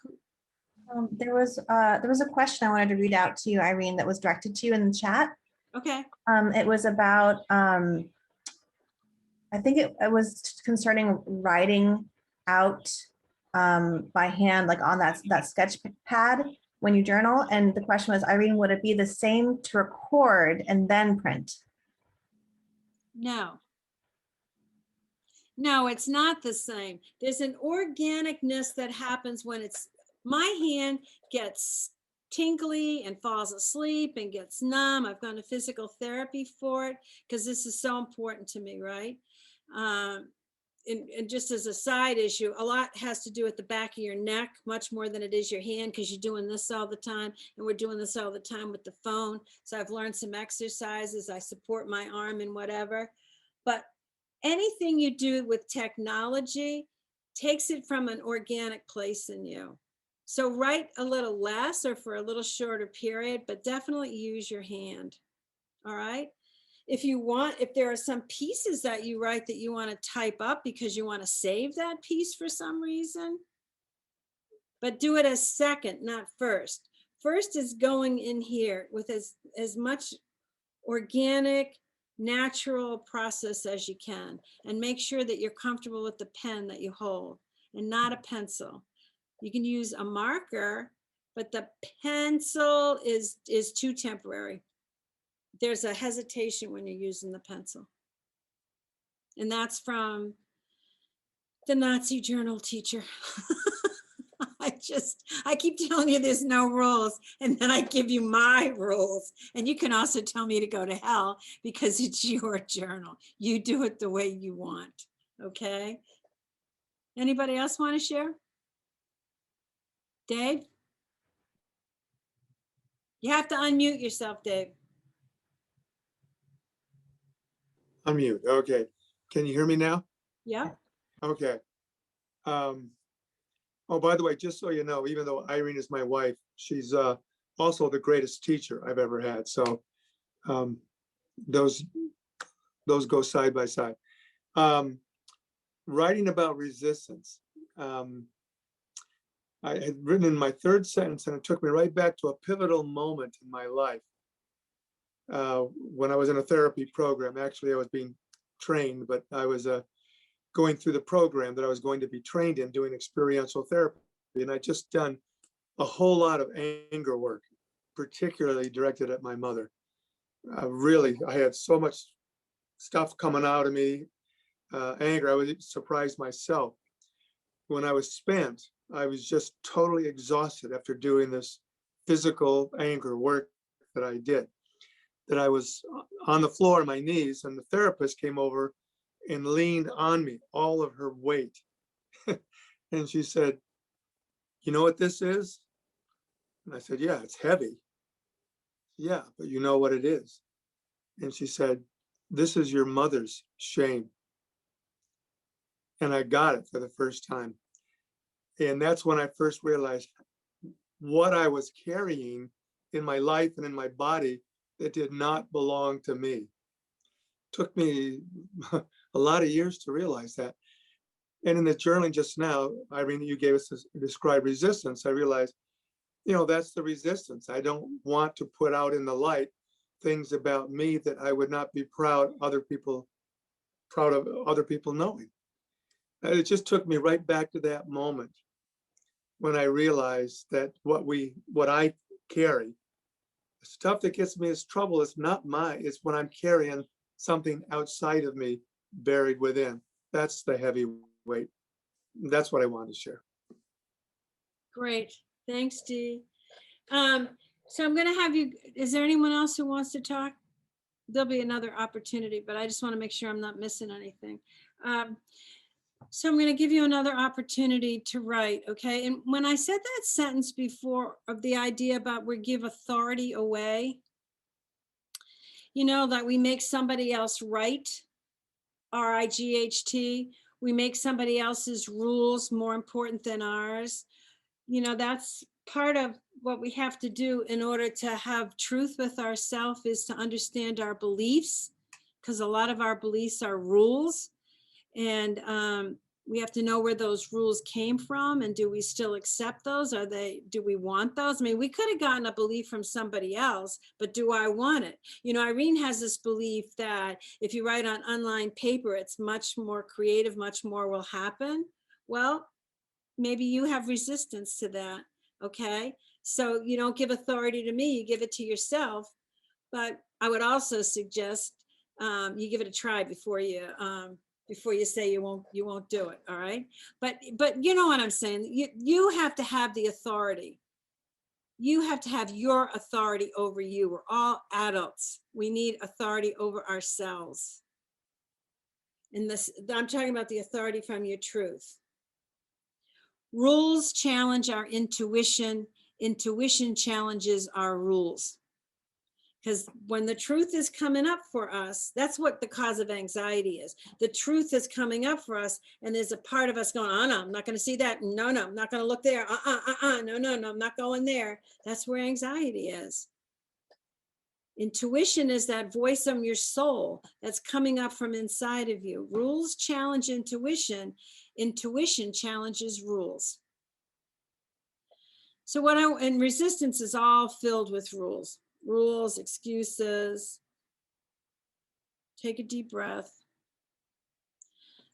There was a question I wanted to read out to you, Irene, that was directed to you in the chat. Okay. It was about, I think it was concerning writing out by hand, like on that sketch pad when you journal. And the question was, Irene, would it be the same to record and then print? No. No, it's not the same. There's an organicness that happens when my hand gets tingly and falls asleep and gets numb. I've gone to physical therapy for it because this is so important to me, right? And just as a side issue, a lot has to do with the back of your neck, much more than it is your hand, because you're doing this all the time, and we're doing this all the time with the phone. So I've learned some exercises. I support my arm and whatever. But anything you do with technology takes it from an organic place in you. So write a little less or for a little shorter period, but definitely use your hand. All right. If there are some pieces that you write that you want to type up because you want to save that piece for some reason, but do it as second, not first. First is going in here with as much organic, natural process as you can, and make sure that you're comfortable with the pen that you hold and not a pencil. You can use a marker, but the pencil is too temporary. There's a hesitation when you're using the pencil. And that's from the Nazi journal teacher. I keep telling you there's no rules, and then I give you my rules. And you can also tell me to go to hell because it's your journal. You do it the way you want, okay? Anybody else want to share? Dave? You have to unmute yourself, Dave. Unmute. Okay. Can you hear me now? Yeah. Okay. Oh, by the way, just so you know, even though Irene is my wife, she's also the greatest teacher I've ever had. So those go side by side. Writing about resistance. I had written in my third sentence, and it took me right back to a pivotal moment in my life. When I was in a therapy program. Actually, I was being trained, but I was going through the program that I was going to be trained in, doing experiential therapy. And I just done a whole lot of anger work, particularly directed at my mother. I had so much stuff coming out of me, anger. I was surprised myself. When I was spent, I was just totally exhausted after doing this physical anger work that I did. That I was on the floor on my knees, and the therapist came over and leaned on me, all of her weight. And she said, "You know what this is?" And I said, "Yeah, it's heavy." "Yeah, but you know what it is?" And she said, "This is your mother's shame." And I got it for the first time. And that's when I first realized what I was carrying in my life and in my body that did not belong to me. Took me a lot of years to realize that. And in the journaling just now, Irene, you gave us to describe resistance. I realized, that's the resistance. I don't want to put out in the light things about me that I would not be proud of other people knowing. And it just took me right back to that moment when I realized that what I carry, the stuff that gets me in trouble is not mine. It's when I'm carrying something outside of me buried within. That's the heavy weight. That's what I wanted to share. Great. Thanks, Dee. So I'm going to have you, is there anyone else who wants to talk? There'll be another opportunity, but I just want to make sure I'm not missing anything. So I'm going to give you another opportunity to write, okay? And when I said that sentence before of the idea about we give authority away, that we make somebody else right, R-I-G-H-T, We make somebody else's rules more important than ours. You know, that's part of what we have to do in order to have truth with ourselves, is to understand our beliefs, because a lot of our beliefs are rules. And we have to know where those rules came from, and do we still accept those? Do we want those? I mean, we could have gotten a belief from somebody else, but do I want it? You know, Irene has this belief that if you write on online paper, it's much more creative, much more will happen. Well, maybe you have resistance to that. Okay. So you don't give authority to me, you give it to yourself. But I would also suggest you give it a try before you say you won't do it. All right. But you know what I'm saying? You have to have the authority. You have to have your authority over you. We're all adults. We need authority over ourselves. And this, I'm talking about the authority from your truth. Rules challenge our intuition. Intuition challenges our rules. Because when the truth is coming up for us, that's what the cause of anxiety is. The truth is coming up for us, and there's a part of us going, oh, no, I'm not going to see that. No, I'm not going to look there. No, I'm not going there. That's where anxiety is. Intuition is that voice from your soul that's coming up from inside of you. Rules challenge intuition. Intuition challenges rules. So and resistance is all filled with rules. Rules, excuses. Take a deep breath.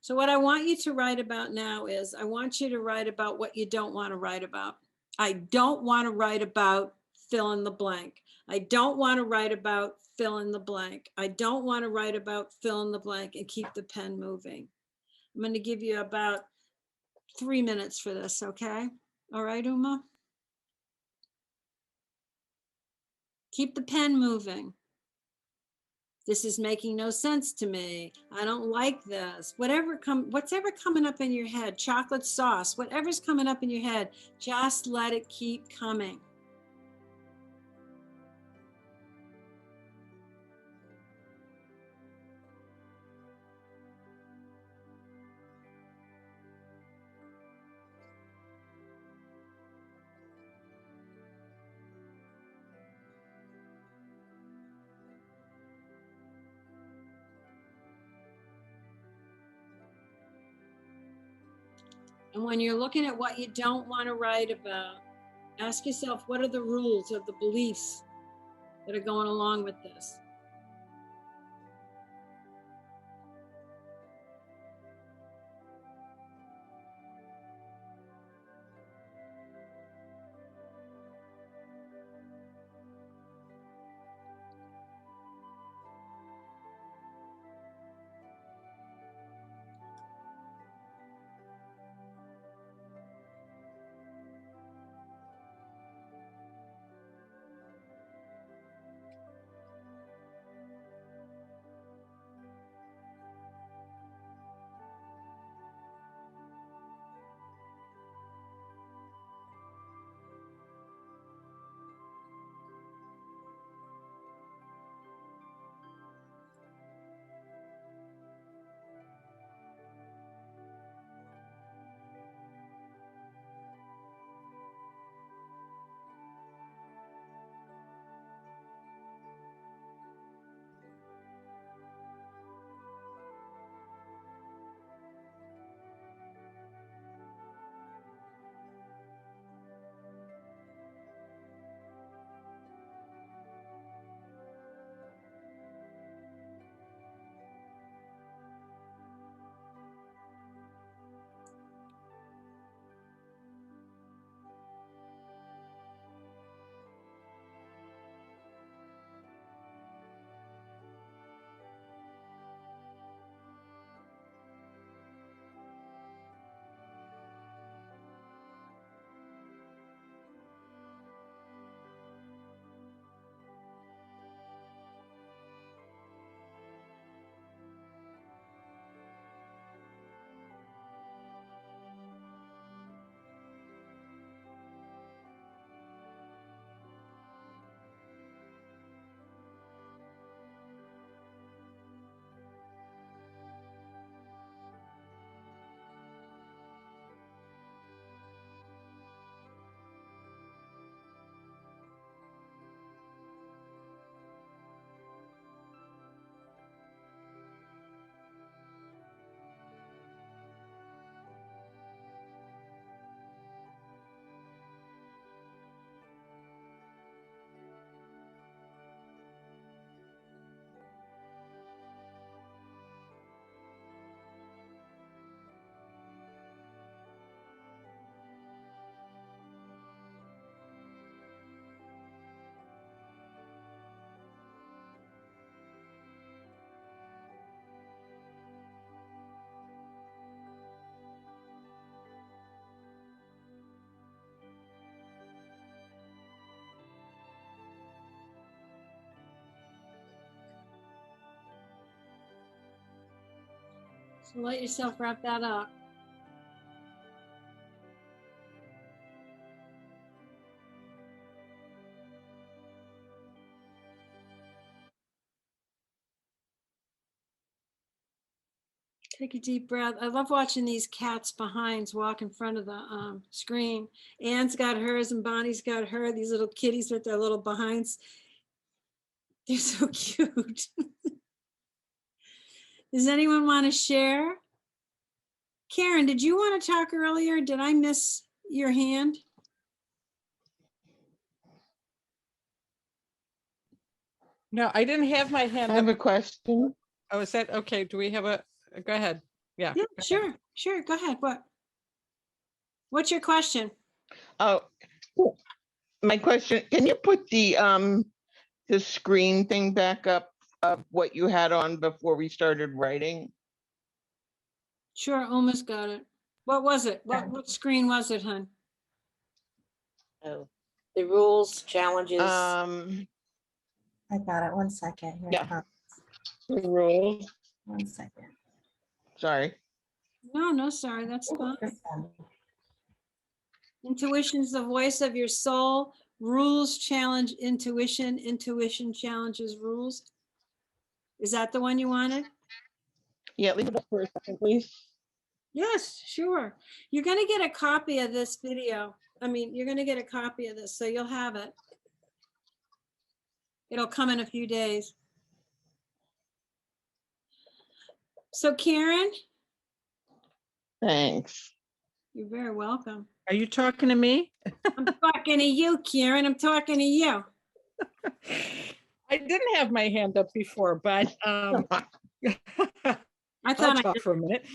So what I want you to write about now is, I want you to write about what you don't want to write about. I don't want to write about fill in the blank. I don't want to write about fill in the blank. I don't want to write about fill in the blank, and keep the pen moving. I'm going to give you about 3 minutes for this, okay? All right, Uma? Keep the pen moving. This is making no sense to me. I don't like this. What's ever coming up in your head, chocolate sauce, whatever's coming up in your head, just let it keep coming. And when you're looking at what you don't want to write about, ask yourself, what are the rules or the beliefs that are going along with this? So let yourself wrap that up. Take a deep breath. I love watching these cats behinds walk in front of the screen. Anne's got hers and Bonnie's got her. These little kitties with their little behinds. They're so cute. Does anyone want to share? Karen, did you want to talk earlier? Did I miss your hand? No, I didn't have my hand I have up. a question. Oh, is that okay? Do we have a, go ahead. Yeah. Yeah, sure, sure. Go ahead. What's your question? Oh, my question, can you put the screen thing back up of what you had on before we started writing? Sure, almost got it. What was it? What screen was it, hon? Oh, the rules, challenges. Um, I got it. 1 second. Here it Yeah. comes. the rules, 1 second. sorry. No, sorry, that's fine. This one. Intuition's the voice of your soul. Rules challenge intuition. Intuition challenges rules. Is that the one you wanted? Yeah, leave it up for a second, please. Yes, sure. You're going to get a copy of this video. I mean, you're going to get a copy of this, so you'll have it. It'll come in a few days. So Karen, Thanks. you're very welcome. Are you talking to me? I'm talking to you, Karen. I'm talking to you. I didn't have my hand up before, but I I'll thought I talk did. for a minute.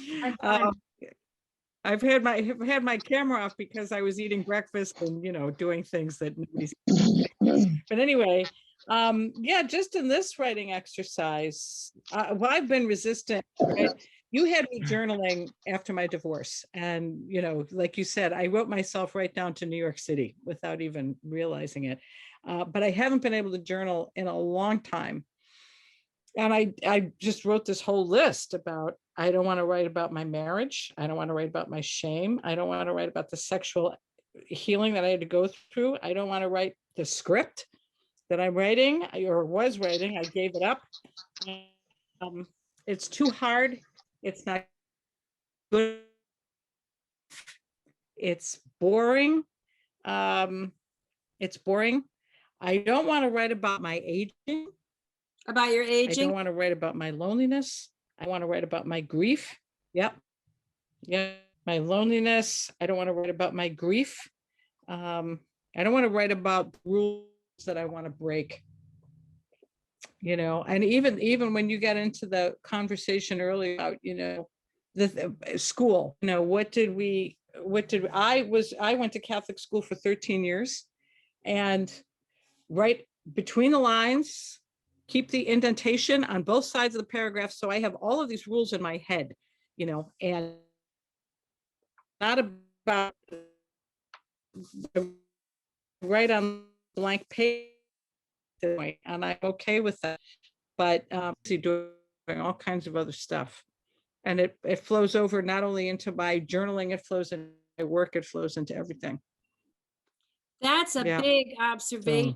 I've had my camera off because I was eating breakfast and, you know, doing things that nobody's. But anyway, yeah, just in this writing exercise, well, I've been resistant, right? You had me journaling after my divorce. And, you know, like you said, I wrote myself right down to New York City without even realizing it. But I haven't been able to journal in a long time. And I just wrote this whole list about, I don't want to write about my marriage. I don't want to write about my shame. I don't want to write about the sexual healing that I had to go through. I don't want to write the script that I'm writing or was writing. I gave it up. It's too hard. It's not good. It's boring. It's boring. I don't want to write about my aging. About your I aging? don't want to write about my loneliness. I want to write about my grief. Yep. My loneliness. I don't want to write about my grief. I don't want to write about rules that I want to break. You know, and even when you get into the conversation earlier about, you know, the school, you know, I went to Catholic school for 13 years and write between the lines, keep the indentation on both sides of the paragraph. So I have all of these rules in my head, you know, and not about right on blank page. And I'm okay with that. But doing all kinds of other stuff. And it flows over not only into my journaling, it flows into my work, it flows into everything. That's a Yeah. big observation.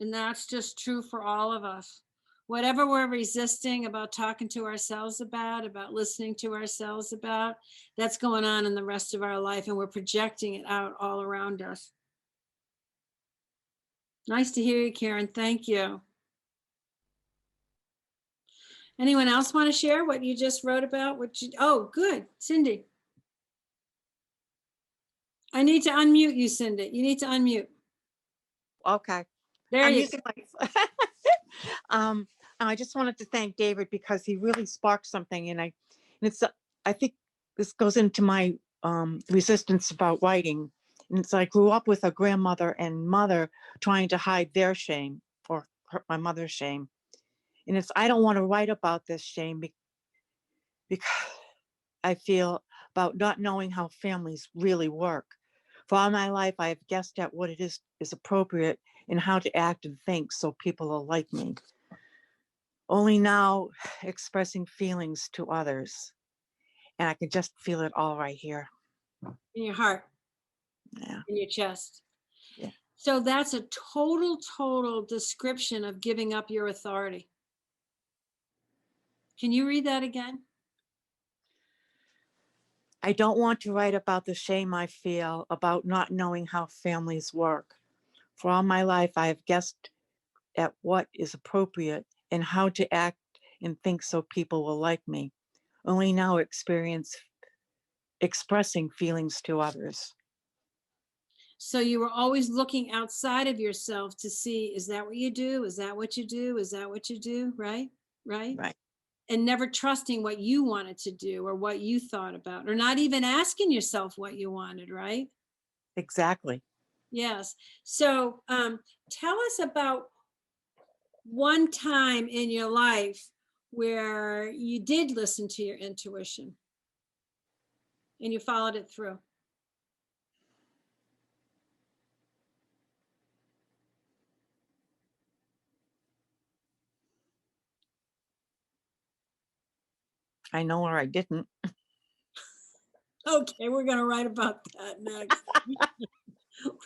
And that's just true for all of us. Whatever we're resisting about talking to ourselves about listening to ourselves about, that's going on in the rest of our life. And we're projecting it out all around us. Nice to hear you, Karen. Thank you. Anyone else want to share what you just wrote about? Oh, good. Cindy. I need to unmute you, Cindy. You need to unmute. Okay. There I'm you using my I just wanted to thank David because he really sparked something, and it's I think this goes into my resistance about writing. And it's I grew up with a grandmother and mother trying to hide their shame or my mother's shame. And it's I don't want to write about this shame because I feel about not knowing how families really work. For all my life, I have guessed at what it is appropriate and how to act and think so people will like me. Only now expressing feelings to others. And I can just feel it all right here. In your heart, Yeah. in your chest. Yeah. So that's a total description of giving up your authority. Can you read that again? I don't want to write about the shame I feel about not knowing how families work. For all my life, I have guessed at what is appropriate and how to act and think so people will like me. Only now experience expressing feelings to others. So you were always looking outside of yourself to see, is that what you do? Is that what you do? Is that what you do? Right? Right? Right. And never trusting what you wanted to do or what you thought about, or not even asking yourself what you wanted, right? Exactly. Yes. So tell us about one time in your life where you did listen to your intuition and you followed it through. I know where I didn't. Okay, we're going to write about that next.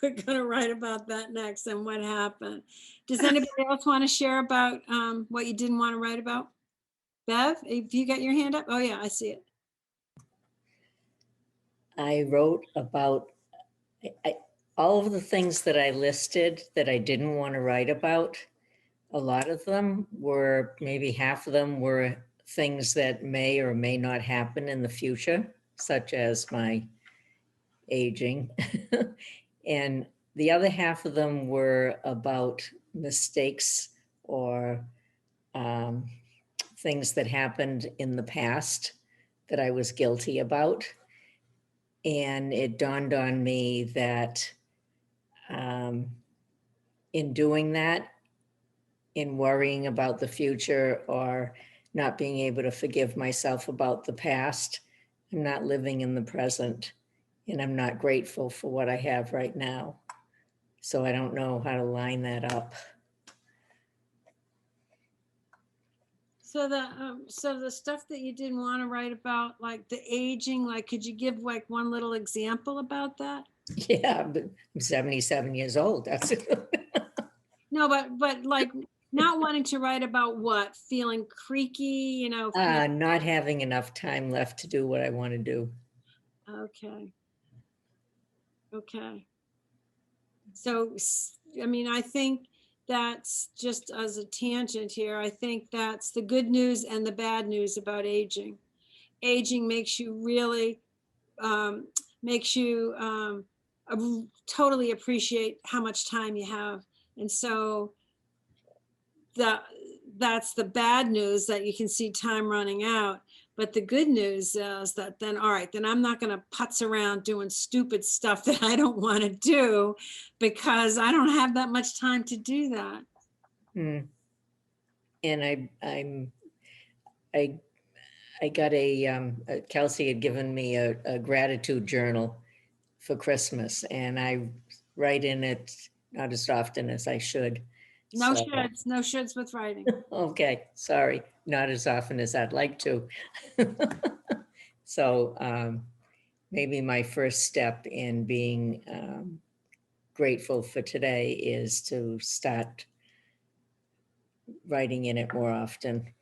We're going to write about that next and what happened. Does anybody else want to share about what you didn't want to write about? Bev, if you got your hand up? Oh, yeah, I see it. I wrote about all of the things that I listed that I didn't want to write about. A lot of them were, maybe half of them were things that may or may not happen in the future, such as my aging. And the other half of them were about mistakes or things that happened in the past that I was guilty about. And it dawned on me that in doing that, in worrying about the future or not being able to forgive myself about the past, I'm not living in the present and I'm not grateful for what I have right now. So I don't know how to line that up. So the stuff that you didn't want to write about, like the aging, like could you give like one little example about that? Yeah, but I'm 77 years old. That's No, but like not wanting to write about what? Feeling creaky, you know? not having enough time left to do what I want to do. Okay. Okay. So, I mean, I think that's just as a tangent here. I think that's the good news and the bad news about aging. Aging makes you really, makes you totally appreciate how much time you have. And so that's the bad news, that you can see time running out. But the good news is that then, all right, then I'm not going to putz around doing stupid stuff that I don't want to do because I don't have that much time to do that. And I got Kelsey had given me a gratitude journal for Christmas, and I write in it not as often as I should. No So- shoulds, no shoulds with writing. Okay, sorry, not as often as I'd like to. So maybe my first step in being grateful for today is to start writing in it more often.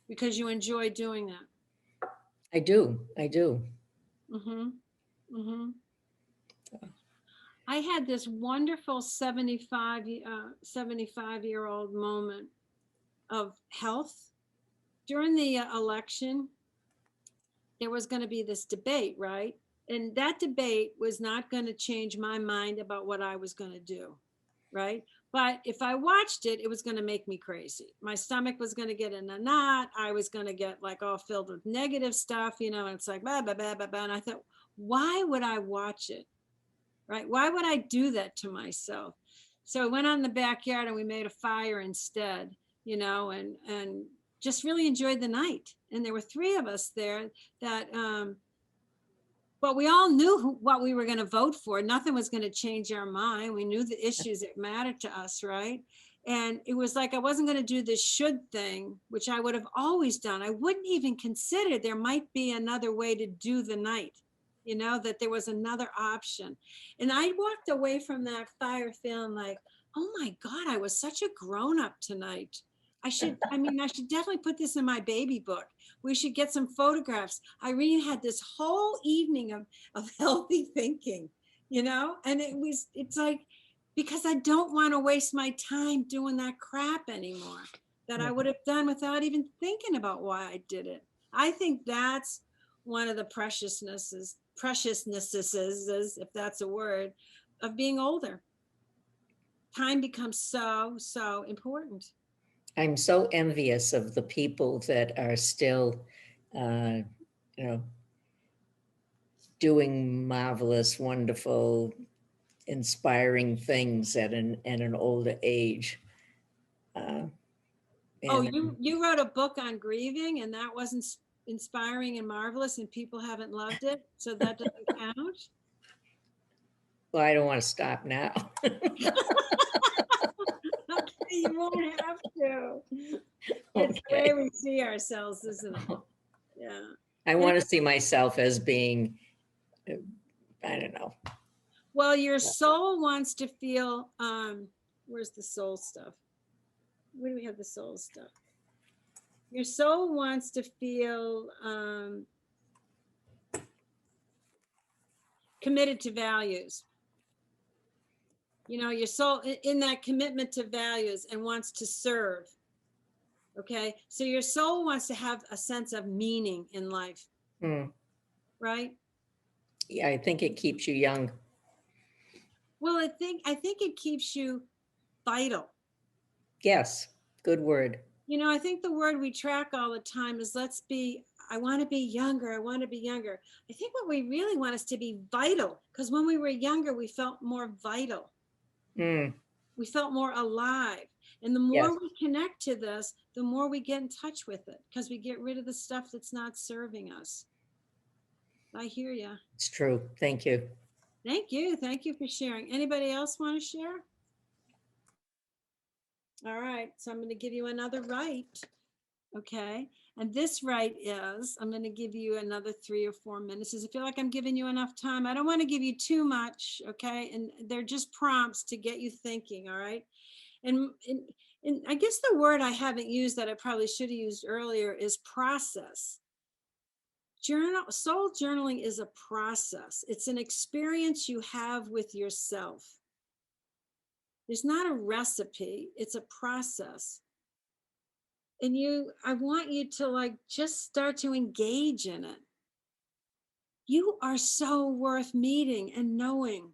Because you enjoy doing that. I do. Mm-hmm. Mm-hmm. I had this wonderful 75-year-old moment of health. During the election, there was going to be this debate, right? And that debate was not going to change my mind about what I was going to do, right? But if I watched it, it was going to make me crazy. My stomach was going to get in a knot. I was going to get like all filled with negative stuff, you know, and it's like, blah, blah, blah, blah, blah. And I thought, why would I watch it? Right? Why would I do that to myself? So I went on in the backyard and we made a fire instead, you know, and just really enjoyed the night. And there were 3 of us there that, but we all knew what we were going to vote for. Nothing was going to change our mind. We knew the issues that mattered to us, right? And it was like I wasn't going to do this should thing, which I would have always done. I wouldn't even consider there might be another way to do the night, that there was another option. And I walked away from that fire feeling like, oh my God, I was such a grown up tonight. I should definitely put this in my baby book. We should get some photographs. Irene had this whole evening of healthy thinking, and it's like, because I don't want to waste my time doing that crap anymore that I would have done without even thinking about why I did it. I think that's one of the preciousnesses, if that's a word, of being older. Time becomes so, so important. I'm so envious of the people that are still, doing marvelous, wonderful, inspiring things at an older age. Oh, And you wrote a book on grieving, and that wasn't inspiring and marvelous, and people haven't loved it, so that doesn't count. well, I don't want to stop now. Okay, you won't have to. It's the way we see ourselves, isn't it? Yeah. I want to see myself as being, I don't know. Well, your soul wants to feel, where's the soul stuff? Where do we have the soul stuff? Your soul wants to feel committed to values. Your soul in that commitment to values and wants to serve. Okay. So your soul wants to have a sense of meaning in life. Right? Yeah, I think it keeps you young. Well, I think it keeps you vital. Yes, good word. I think the word we track all the time is I want to be younger. I want to be younger. I think what we really want is to be vital, because when we were younger, we felt more vital. We felt more alive. And the more we connect to this, the more we get in touch with it, because we get rid of the stuff that's not serving us. I hear you. It's true. Thank you. Thank you. Thank you for sharing. Anybody else want to share? All right. So I'm going to give you another right. Okay. And this right is, I'm going to give you another 3 or 4 minutes. Does it feel like I'm giving you enough time? I don't want to give you too much. Okay. And they're just prompts to get you thinking. All right. And I guess the word I haven't used that I probably should have used earlier is process. Soul journaling is a process. It's an experience you have with yourself. There's not a recipe. It's a process. And I want you to just start to engage in it. You are so worth meeting and knowing.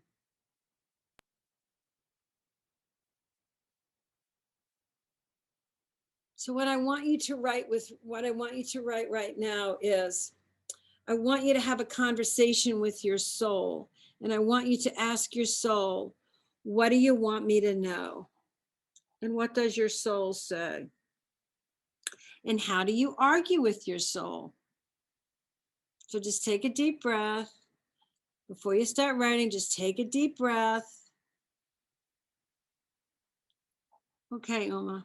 So what I want you to write right now is, I want you to have a conversation with your soul. And I want you to ask your soul, what do you want me to know? And what does your soul say? And how do you argue with your soul? So just take a deep breath. Before you start writing, just take a deep breath. Okay, Uma.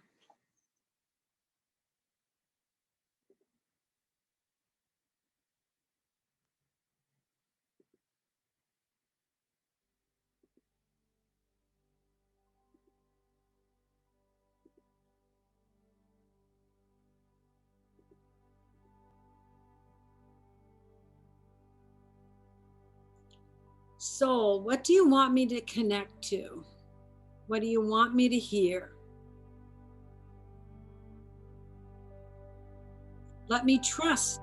Soul, what do you want me to connect to? What do you want me to hear? Let me trust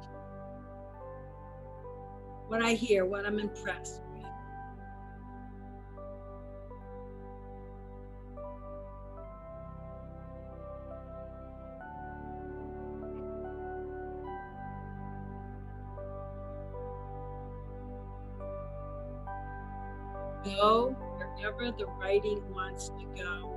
what I hear, what I'm impressed with. Go wherever the writing wants to go.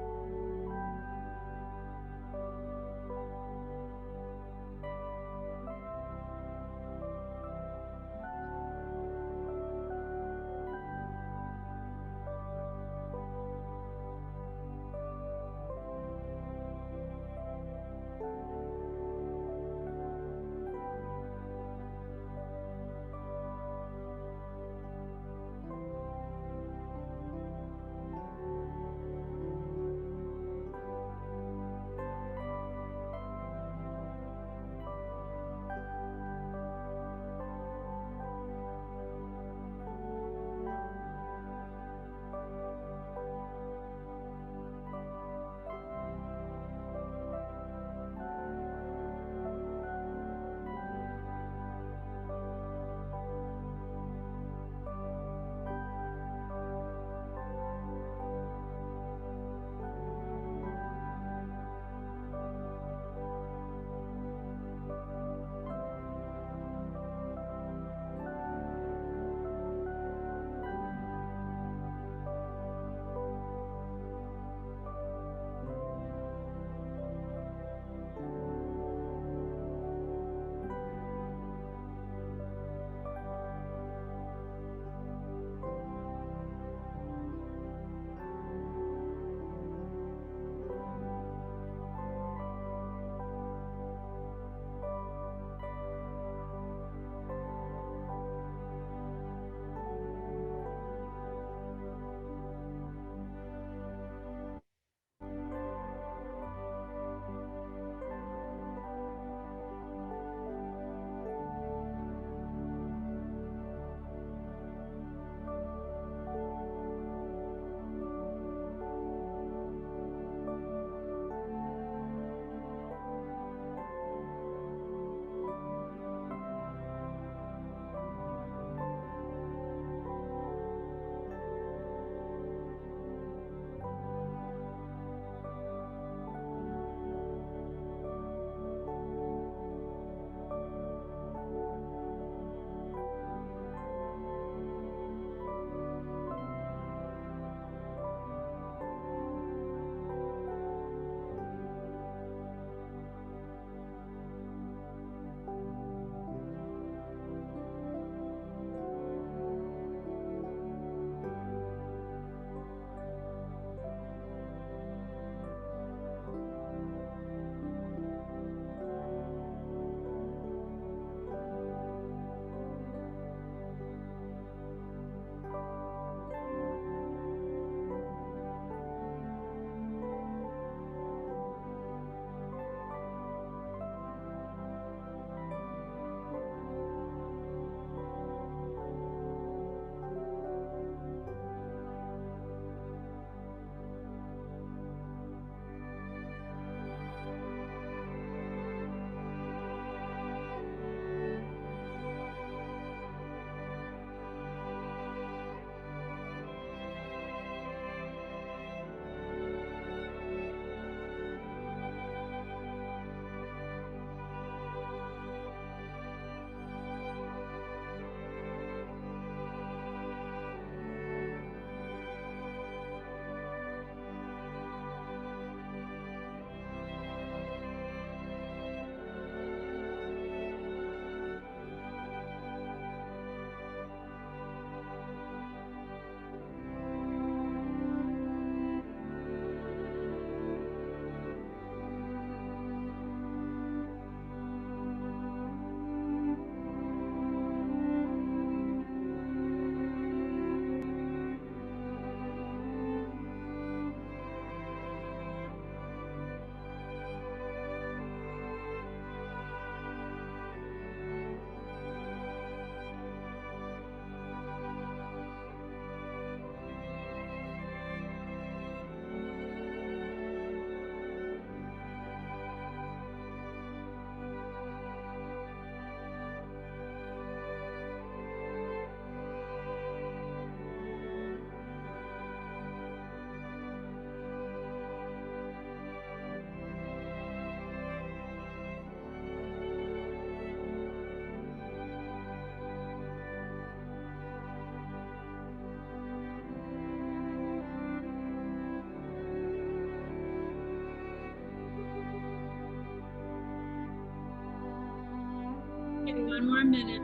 One more minute.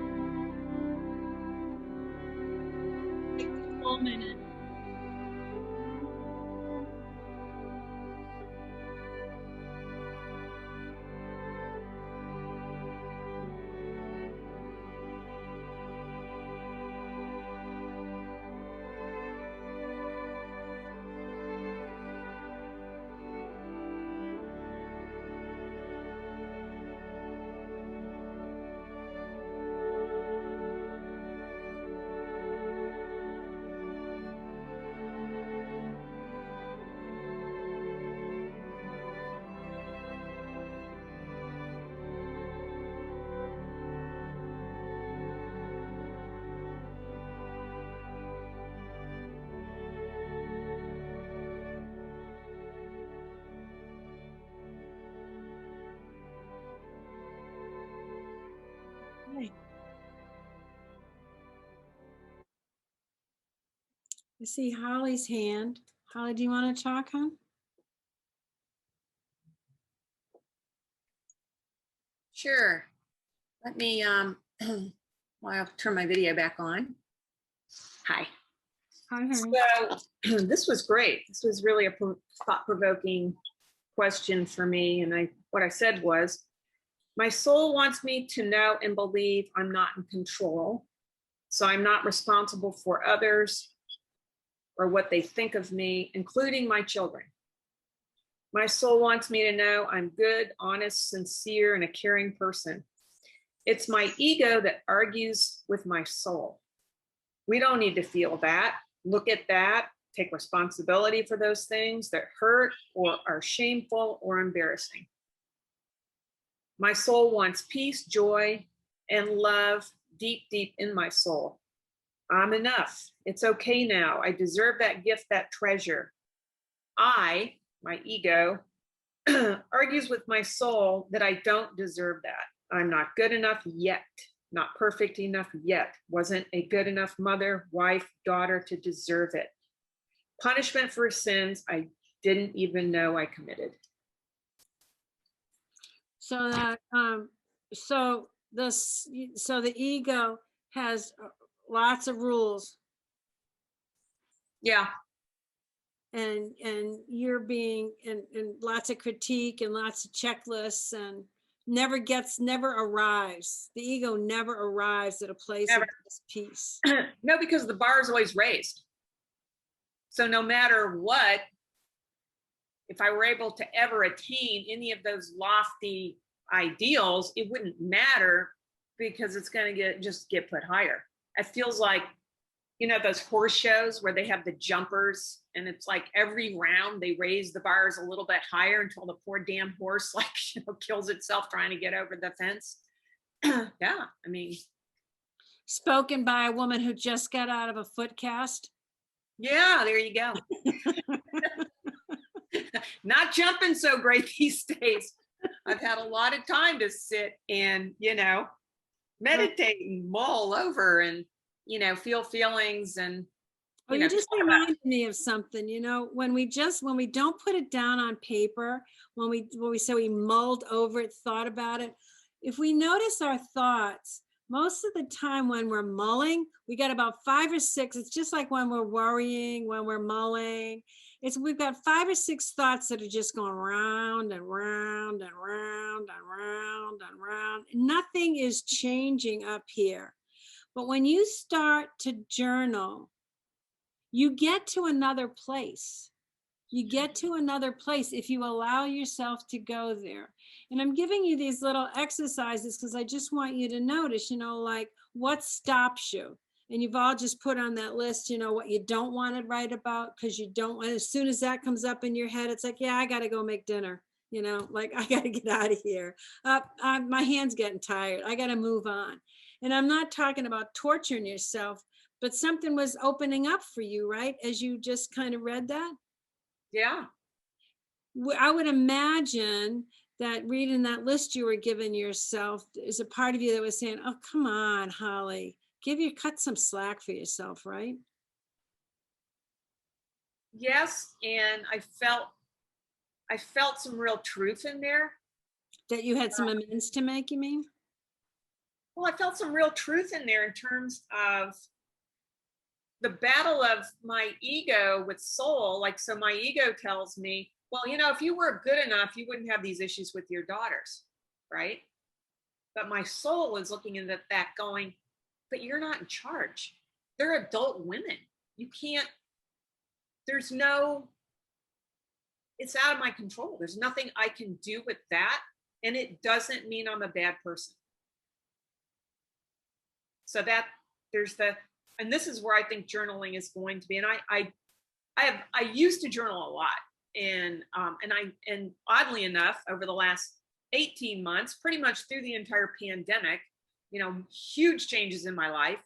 Take the full minute. I see Holly's hand. Holly, do you want to talk, huh? Sure. Let me, well, I'll turn my video back on. Hi. Hi, Harry. So this was great. This was really a thought-provoking question for me. And what I said was, my soul wants me to know and believe I'm not in control. So I'm not responsible for others or what they think of me, including my children. My soul wants me to know I'm good, honest, sincere, and a caring person. It's my ego that argues with my soul. We don't need to feel that, look at that, take responsibility for those things that hurt or are shameful or embarrassing. My soul wants peace, joy, and love deep, deep in my soul. I'm enough. It's okay now. I deserve that gift, that treasure. My ego, argues with my soul that I don't deserve that. I'm not good enough yet, not perfect enough yet, wasn't a good enough mother, wife, daughter to deserve it. Punishment for sins I didn't even know I committed. So that so the ego has lots of rules, Yeah. and you're being and lots of critique and lots of checklists, and never arrives. The ego never arrives at a place Never. of peace. No, because the bar is always raised. So no matter what, if I were able to ever attain any of those lofty ideals, it wouldn't matter because it's going to just get put higher. It feels like, you know, those horse shows where they have the jumpers and it's like every round they raise the bars a little bit higher until the poor damn horse like, you know, kills itself trying to get over the fence. Yeah, I mean. Spoken by a woman who just got out of a foot cast. Yeah, there you go. Not jumping so great these days. I've had a lot of time to sit and, you know, meditate and mull over and, you know, feel feelings and, Oh, you just reminded me of something, you know, when we don't put it down on paper, when we say we mulled over it, thought about it, if we notice our thoughts, most of the time when we're mulling, we got about 5 or 6. It's just like when we're worrying, when we're mulling, we've got 5 or 6 thoughts that are just going round and round and round and round and round. Nothing is changing up here. But when you start to journal, you get to another place. You get to another place if you allow yourself to go there. And I'm giving you these little exercises because I just want you to notice, you know, like what stops you. And you've all just put on that list, you know, what you don't want to write about because you don't want, as soon as that comes up in your head, it's like, yeah, I got to go make dinner. You know, like I got to get out of here. My hand's getting tired. I got to move on. And I'm not talking about torturing yourself, but something was opening up for you, right? As you just kind of read that. Yeah. I would imagine that reading that list you were giving yourself is a part of you that was saying, oh, come on, Holly, cut some slack for yourself, right? Yes. And I felt some real truth in there. That you had some amends to make, you mean? well, I felt some real truth in there in terms of the battle of my ego with soul. Like, so my ego tells me, well, if you were good enough, you wouldn't have these issues with your daughters, right? But my soul is looking at that going, but you're not in charge. They're adult women. You can't, it's out of my control. There's nothing I can do with that. And it doesn't mean I'm a bad person. So and this is where I think journaling is going to be. And I used to journal a lot. And oddly enough, over the last 18 months, pretty much through the entire pandemic, huge changes in my life,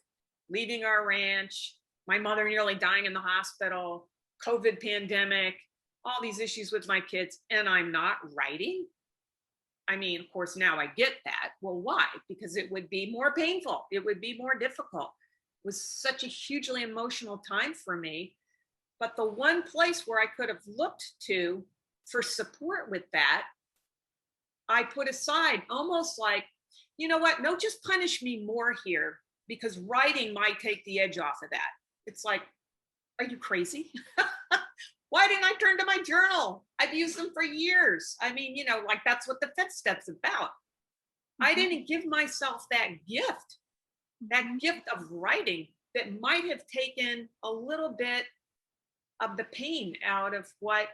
leaving our ranch, my mother nearly dying in the hospital, COVID pandemic, all these issues with my kids, and I'm not writing. I mean, of course, now I get that. Well, why? Because it would be more painful. It would be more difficult. It was such a hugely emotional time for me. But the one place where I could have looked to for support with that, I put aside, almost like, you know what? No, just punish me more here, because writing might take the edge off of that. It's like, are you crazy? Why didn't I turn to my journal? I've used them for years. I mean, like, that's what the fifth step's about. I didn't give myself that gift of writing that might have taken a little bit of the pain out of what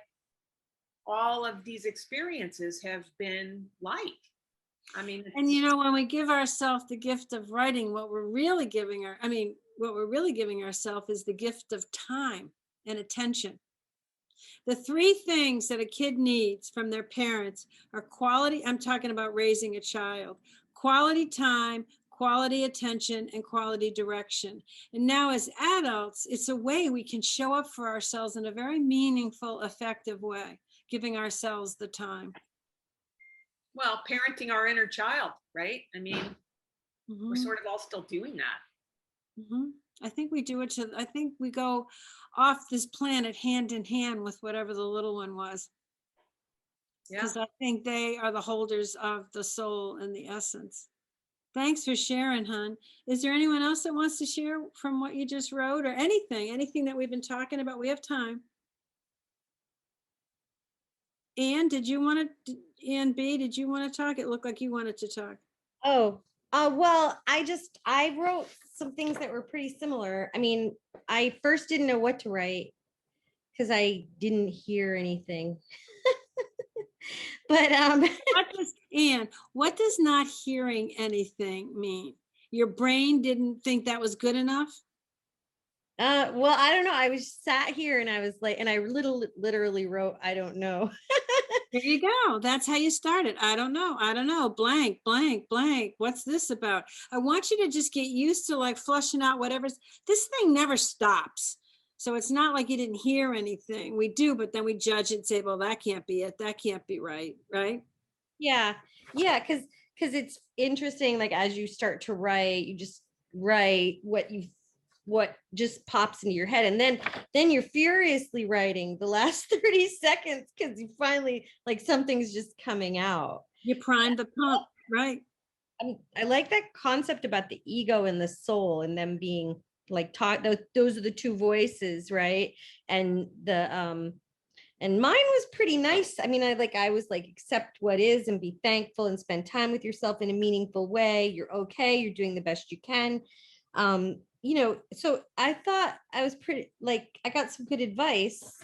all of these experiences have been like. I mean, And when we give ourselves the gift of writing, what we're really giving ourselves is the gift of time and attention. The three things that a kid needs from their parents are quality. I'm talking about raising a child: quality time, quality attention, and quality direction. And now as adults, it's a way we can show up for ourselves in a very meaningful, effective way, giving ourselves the time. Well, parenting our inner child, right? I mean, we're sort of all still doing that. I think we do it I think we go off this planet hand in hand with whatever the little one was. Because I think they are the holders of the soul and the essence. Thanks for sharing, hon. Is there anyone else that wants to share from what you just wrote, or anything that we've been talking about? We have time. Anne, Anne B, did you want to talk? It looked like you wanted to talk. Well, I wrote some things that were pretty similar. I mean, I first didn't know what to write because I didn't hear anything. But what does not hearing anything mean? Your brain didn't think that was good enough? Well, I don't know. I was sat here and I was like, and I literally wrote, I don't know. There you go. That's how you started. I don't know. Blank, blank, blank. What's this about? I want you to just get used to like flushing out whatever's, this thing never stops. So it's not like you didn't hear anything. We do, but then we judge it and say, well, that can't be it. That can't be right. Right? Yeah. Yeah. Cause it's interesting. Like, as you start to write, you just write what just pops into your head, and then you're furiously writing the last 30 seconds because you finally, like, something's just coming out. You primed the pump, right? I like that concept about the ego and the soul and them being like taught. Those are the two voices, right? And and mine was pretty nice. I mean, I was like, accept what is and be thankful and spend time with yourself in a meaningful way. You're okay. You're doing the best you can. So I thought I was pretty, like, I got some good advice.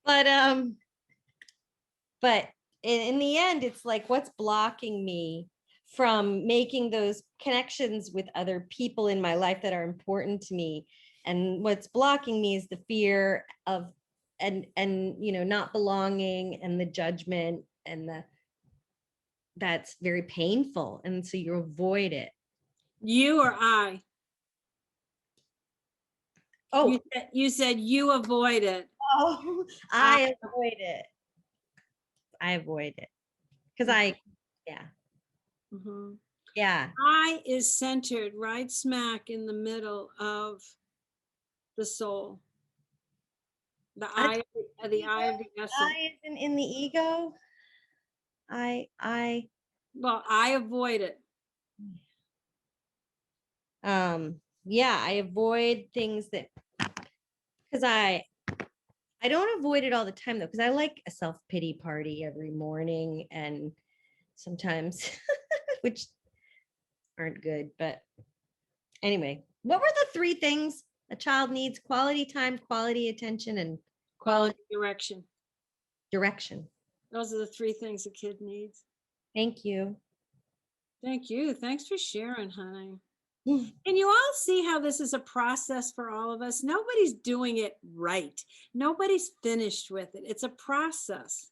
But in the end, it's like, what's blocking me from making those connections with other people in my life that are important to me? And what's blocking me is the fear of, and not belonging, and the judgment, and that's very painful. And so you avoid it. You or I? Oh, you said you avoid it. Oh, I avoid it. Because yeah. Yeah. I is centered right smack in the middle of the soul. The eye of the essence. I isn't in the ego. Well, I avoid it. Yeah, I avoid things that, because I don't avoid it all the time though, because I like a self-pity party every morning and sometimes, which aren't good, but anyway, what were the three things a child needs? Quality time, quality attention, and quality Direction. direction. Those are the three things a kid needs. Thank you. Thank you. Thanks for sharing, honey. Mm. Can you all see how this is a process for all of us? Nobody's doing it right. Nobody's finished with it. It's a process.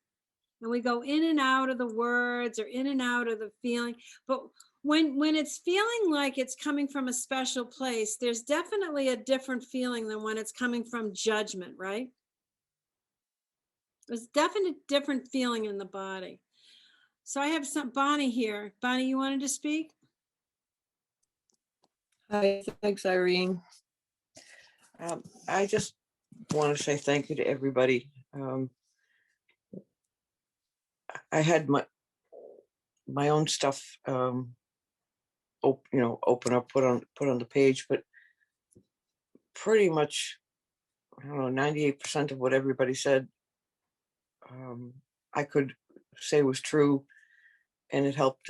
And we go in and out of the words or in and out of the feeling. But when it's feeling like it's coming from a special place, there's definitely a different feeling than when it's coming from judgment, right? There's definitely different feeling in the body. So I have Bonnie here. Bonnie, you wanted to speak? Hi, thanks, Irene. I just want to say thank you to everybody. I had my own stuff, open up, put on the page, but pretty much, I don't know, 98% of what everybody said, I could say was true, and it helped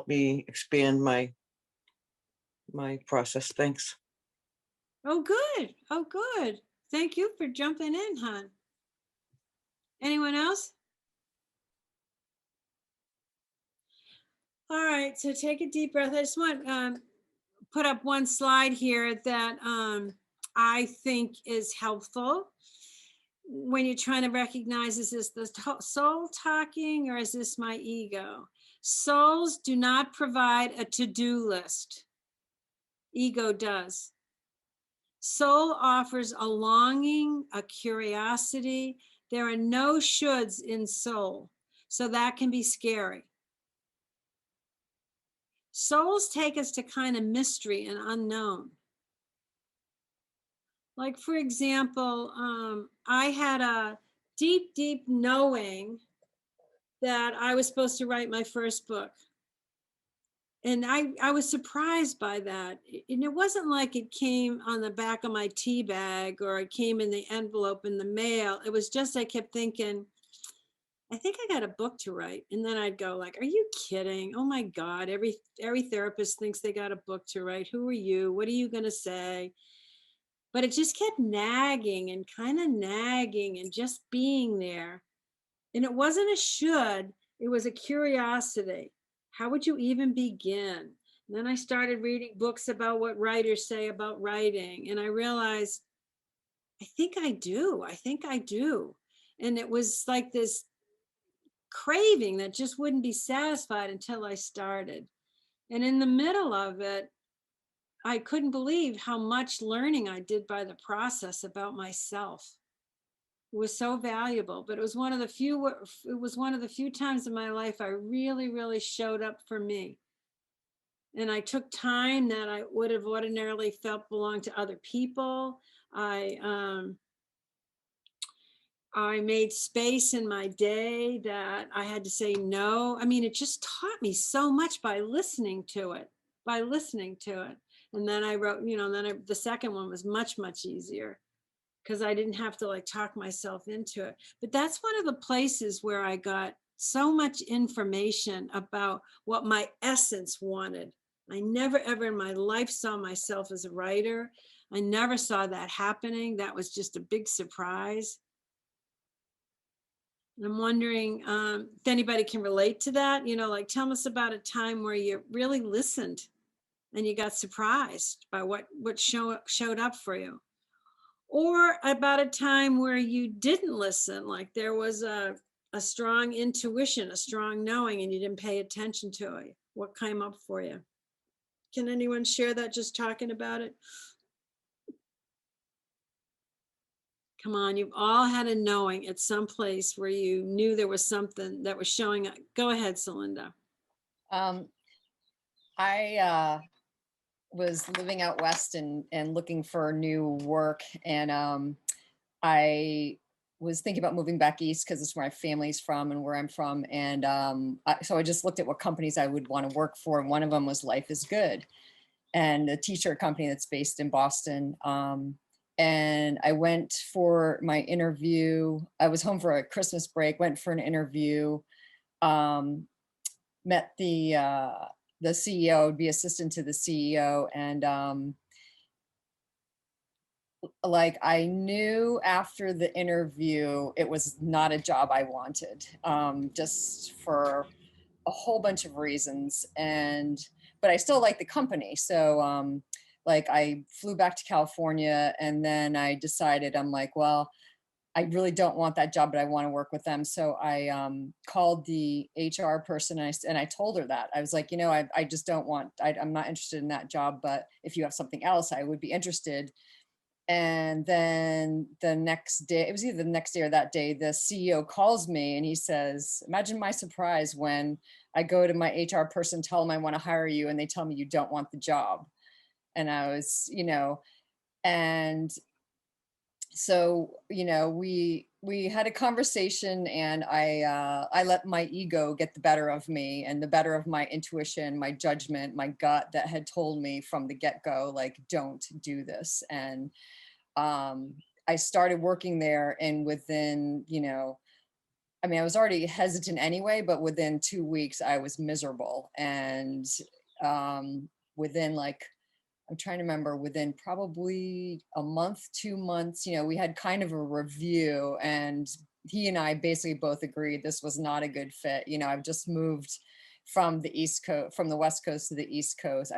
me expand my process. Thanks. Oh, good. Oh, good. Thank you for jumping in, hon. Anyone else? All right, so take a deep breath. I just want put up one slide here that I think is helpful when you're trying to recognize, is this the soul talking or is this my ego? Souls do not provide a to-do list. Ego does. Soul offers a longing, a curiosity. There are no shoulds in soul, so that can be scary. Souls take us to kind of mystery and unknown. Like, for example, I had a deep, deep knowing that I was supposed to write my first book. And I was surprised by that. And it wasn't like it came on the back of my tea bag or it came in the envelope in the mail. It was just, I kept thinking, I think I got a book to write. And then I'd go like, are you kidding? Oh my God, every therapist thinks they got a book to write. Who are you? What are you going to say? But it just kept nagging and kind of nagging and just being there. And it wasn't a should, it was a curiosity. How would you even begin? And then I started reading books about what writers say about writing. And I realized, I think I do. I think I do. And it was like this craving that just wouldn't be satisfied until I started. And in the middle of it, I couldn't believe how much learning I did by the process about myself. It was so valuable, but it was one of the few times in my life I really, really showed up for me. And I took time that I would have ordinarily felt belonged to other people. I made space in my day that I had to say no. I mean, it just taught me so much by listening to it. And then I wrote, the second one was much, much easier because I didn't have to like talk myself into it. But that's one of the places where I got so much information about what my essence wanted. I never ever in my life saw myself as a writer. I never saw that happening. That was just a big surprise. And I'm wondering if anybody can relate to that, like tell us about a time where you really listened and you got surprised by what showed up for you. Or about a time where you didn't listen, like there was a strong intuition, a strong knowing, and you didn't pay attention to it. What came up for you? Can anyone share that just talking about it? Come on, you've all had a knowing at some place where you knew there was something that was showing up. Go ahead, Celinda. I was living out west and looking for new work, and I was thinking about moving back east because it's where my family's from and where I'm from. And so I just looked at what companies I would want to work for. And one of them was Life is Good, and a t-shirt company that's based in Boston. And I went for my interview. I was home for a Christmas break, went for an interview, met the CEO, would be assistant to the CEO. And like I knew after the interview, it was not a job I wanted, just for a whole bunch of reasons. But I still like the company. So like I flew back to California, and then I decided, I'm like, well, I really don't want that job, but I want to work with them. So I called the HR person, and I told her that. I was like, I just don't want, I'm not interested in that job, but if you have something else, I would be interested. And then the next day, it was either the next day or that day, the CEO calls me and he says, imagine my surprise when I go to my HR person, tell them I want to hire you, and they tell me you don't want the job. And I was, and so, we had a conversation, and I let my ego get the better of me, and the better of my intuition, my judgment, my gut that had told me from the get-go, like, don't do this. And I started working there, and within, I was already hesitant anyway, but within 2 weeks I was miserable. And within I'm trying to remember, within probably a month, 2 months, we had kind of a review, and he and I basically both agreed this was not a good fit. I've just moved from the West Coast to the East Coast.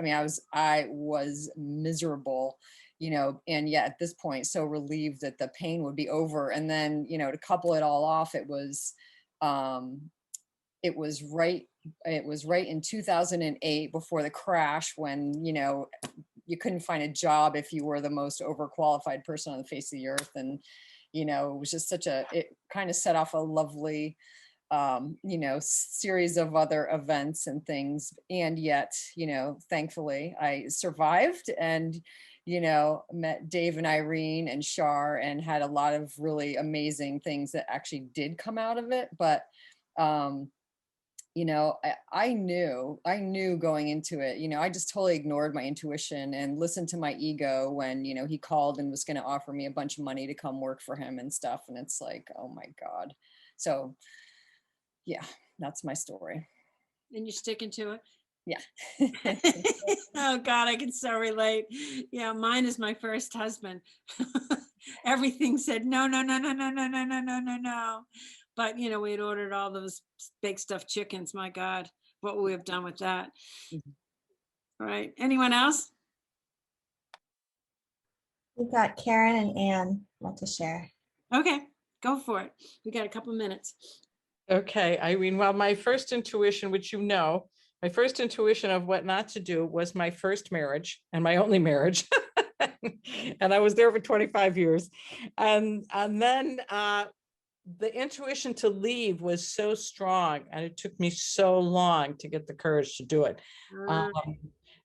I was miserable, and yet at this point, so relieved that the pain would be over. And then, to couple it all off, it was right in 2008, before the crash, when, you couldn't find a job if you were the most overqualified person on the face of the earth. And, it was just it kind of set off a lovely, series of other events and things. And yet, thankfully I survived, and, met Dave and Irene and Shar, and had a lot of really amazing things that actually did come out of it. But, I knew going into it, I just totally ignored my intuition and listened to my ego when, he called and was going to offer me a bunch of money to come work for him and stuff. And it's like, oh my God. So yeah, that's my story. And you're sticking to it? Yeah. Oh God, I can so relate. Yeah, mine is my first husband. Everything said no, no, no, no, no, no, no, no, no, no, no. But we had ordered all those big stuffed chickens. My God, what would we have done with that? All right. Anyone else? We've got Karen and Anne want to share. Okay, go for it. We got a couple of minutes. Okay, Irene, well, my first intuition, which my first intuition of what not to do was my first marriage and my only marriage. And I was there for 25 years. And then the intuition to leave was so strong, and it took me so long to get the courage to do it. And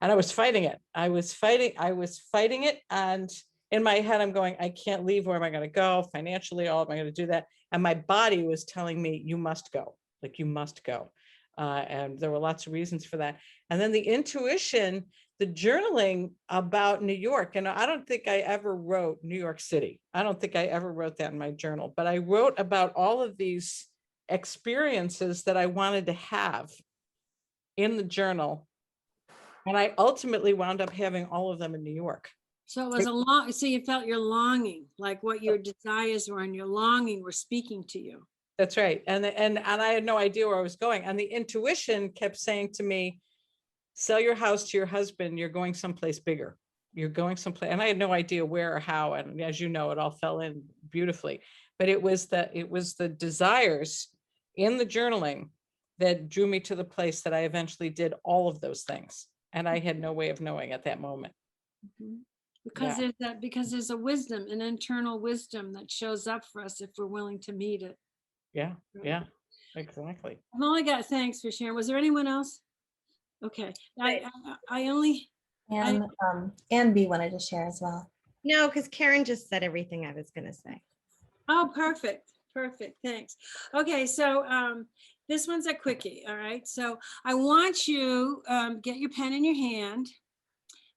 I was fighting it. I was fighting it. And in my head, I'm going, I can't leave. Where am I going to go financially? All am I going to do that? And my body was telling me, you must go, like you must go. And there were lots of reasons for that. And then the intuition, the journaling about New York. And I don't think I ever wrote New York City. I don't think I ever wrote that in my journal, but I wrote about all of these experiences that I wanted to have in the journal. And I ultimately wound up having all of them in New York. So it was so you felt your longing, like what your desires were, and your longing were speaking to you. That's right. And I had no idea where I was going. And the intuition kept saying to me, sell your house to your husband. You're going someplace bigger. You're going someplace. And I had no idea where or how. And as you know, it all fell in beautifully. But it was the desires in the journaling that drew me to the place that I eventually did all of those things. And I had no way of knowing at that moment. Mm-hmm. Because there's a wisdom, an internal wisdom that shows up for us if we're willing to meet it. Yeah, yeah, exactly. I've only got thanks for sharing. Was there anyone else? Okay, I only. And B wanted to share as well. No, because Karen just said everything I was going to say. Oh, perfect, perfect, thanks. Okay, so this one's a quickie, all right? So I want you, get your pen in your hand,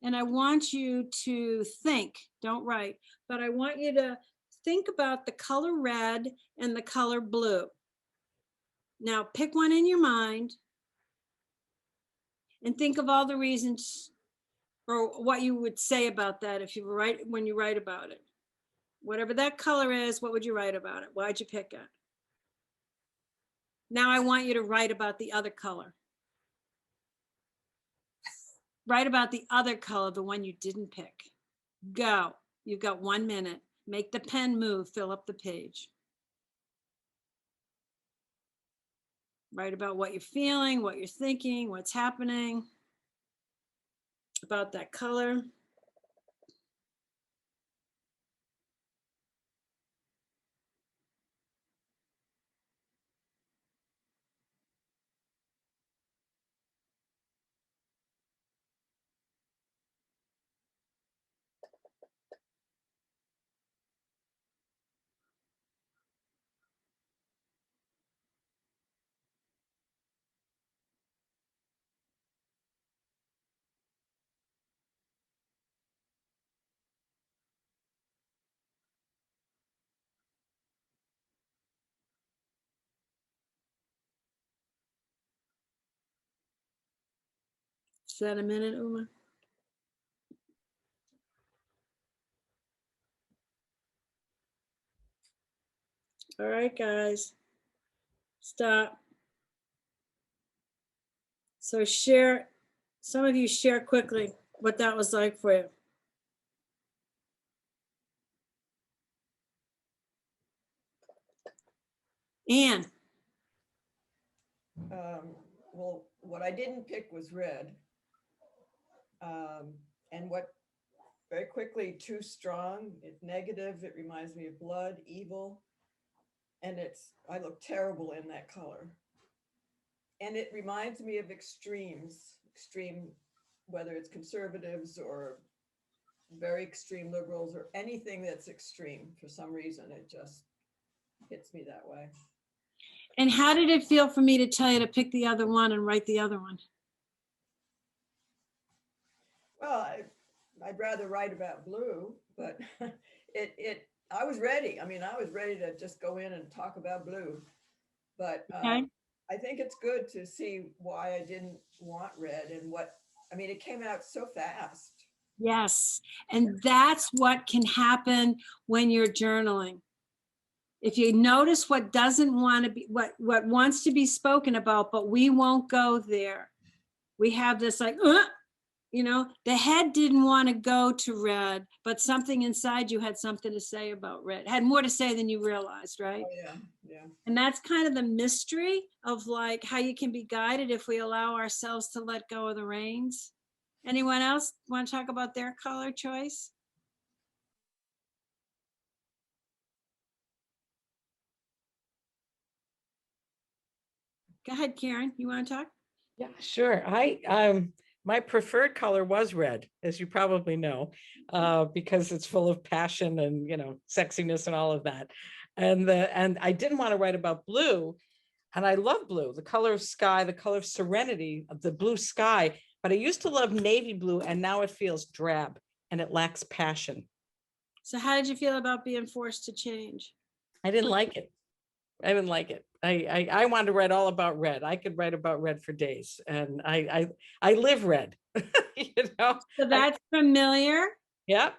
and I want you to think, don't write, but I want you to think about the color red and the color blue. Now pick one in your mind and think of all the reasons or what you would say about that if you write, when you write about it. Whatever that color is, what would you write about it? Why'd you pick it? Now I want you to write about the other color. Write about the other color, the one you didn't pick. Go. You've got 1 minute. Make the pen move, fill up the page. Write about what you're feeling, what you're thinking, what's happening about that color. Is that a minute, Uma? All right, guys. Stop. So share, some of you share quickly what that was like for you. Anne. Well, what I didn't pick was red. And what very quickly, too strong, it's negative, it reminds me of blood, evil. And I look terrible in that color. And it reminds me of extreme, whether it's conservatives or very extreme liberals or anything that's extreme. For some reason, it just hits me that way. And how did it feel for me to tell you to pick the other one and write the other one? Well, I'd rather write about blue, but I was ready. I mean, I was ready to just go in and talk about blue. But Okay. I think it's good to see why I didn't want red and I mean, it came out so fast. Yes. And that's what can happen when you're journaling. If you notice what doesn't want to be, what wants to be spoken about, but we won't go there. We have this like, you know, the head didn't want to go to red, but something inside you had something to say about red, had more to say than you realized, right? Oh, yeah, yeah. And that's kind of the mystery of like how you can be guided if we allow ourselves to let go of the reins. Anyone else want to talk about their color choice? Go ahead, Karen. You want to talk? Yeah, sure. My preferred color was red, as you probably know, because it's full of passion and, you know, sexiness and all of that. And I didn't want to write about blue, and I love blue, the color of sky, the color of serenity of the blue sky. But I used to love navy blue, and now it feels drab and it lacks passion. So how did you feel about being forced to change? I didn't like it. I didn't like it. I wanted to write all about red. I could write about red for days, and I live red. You know. So that's familiar. Yeah.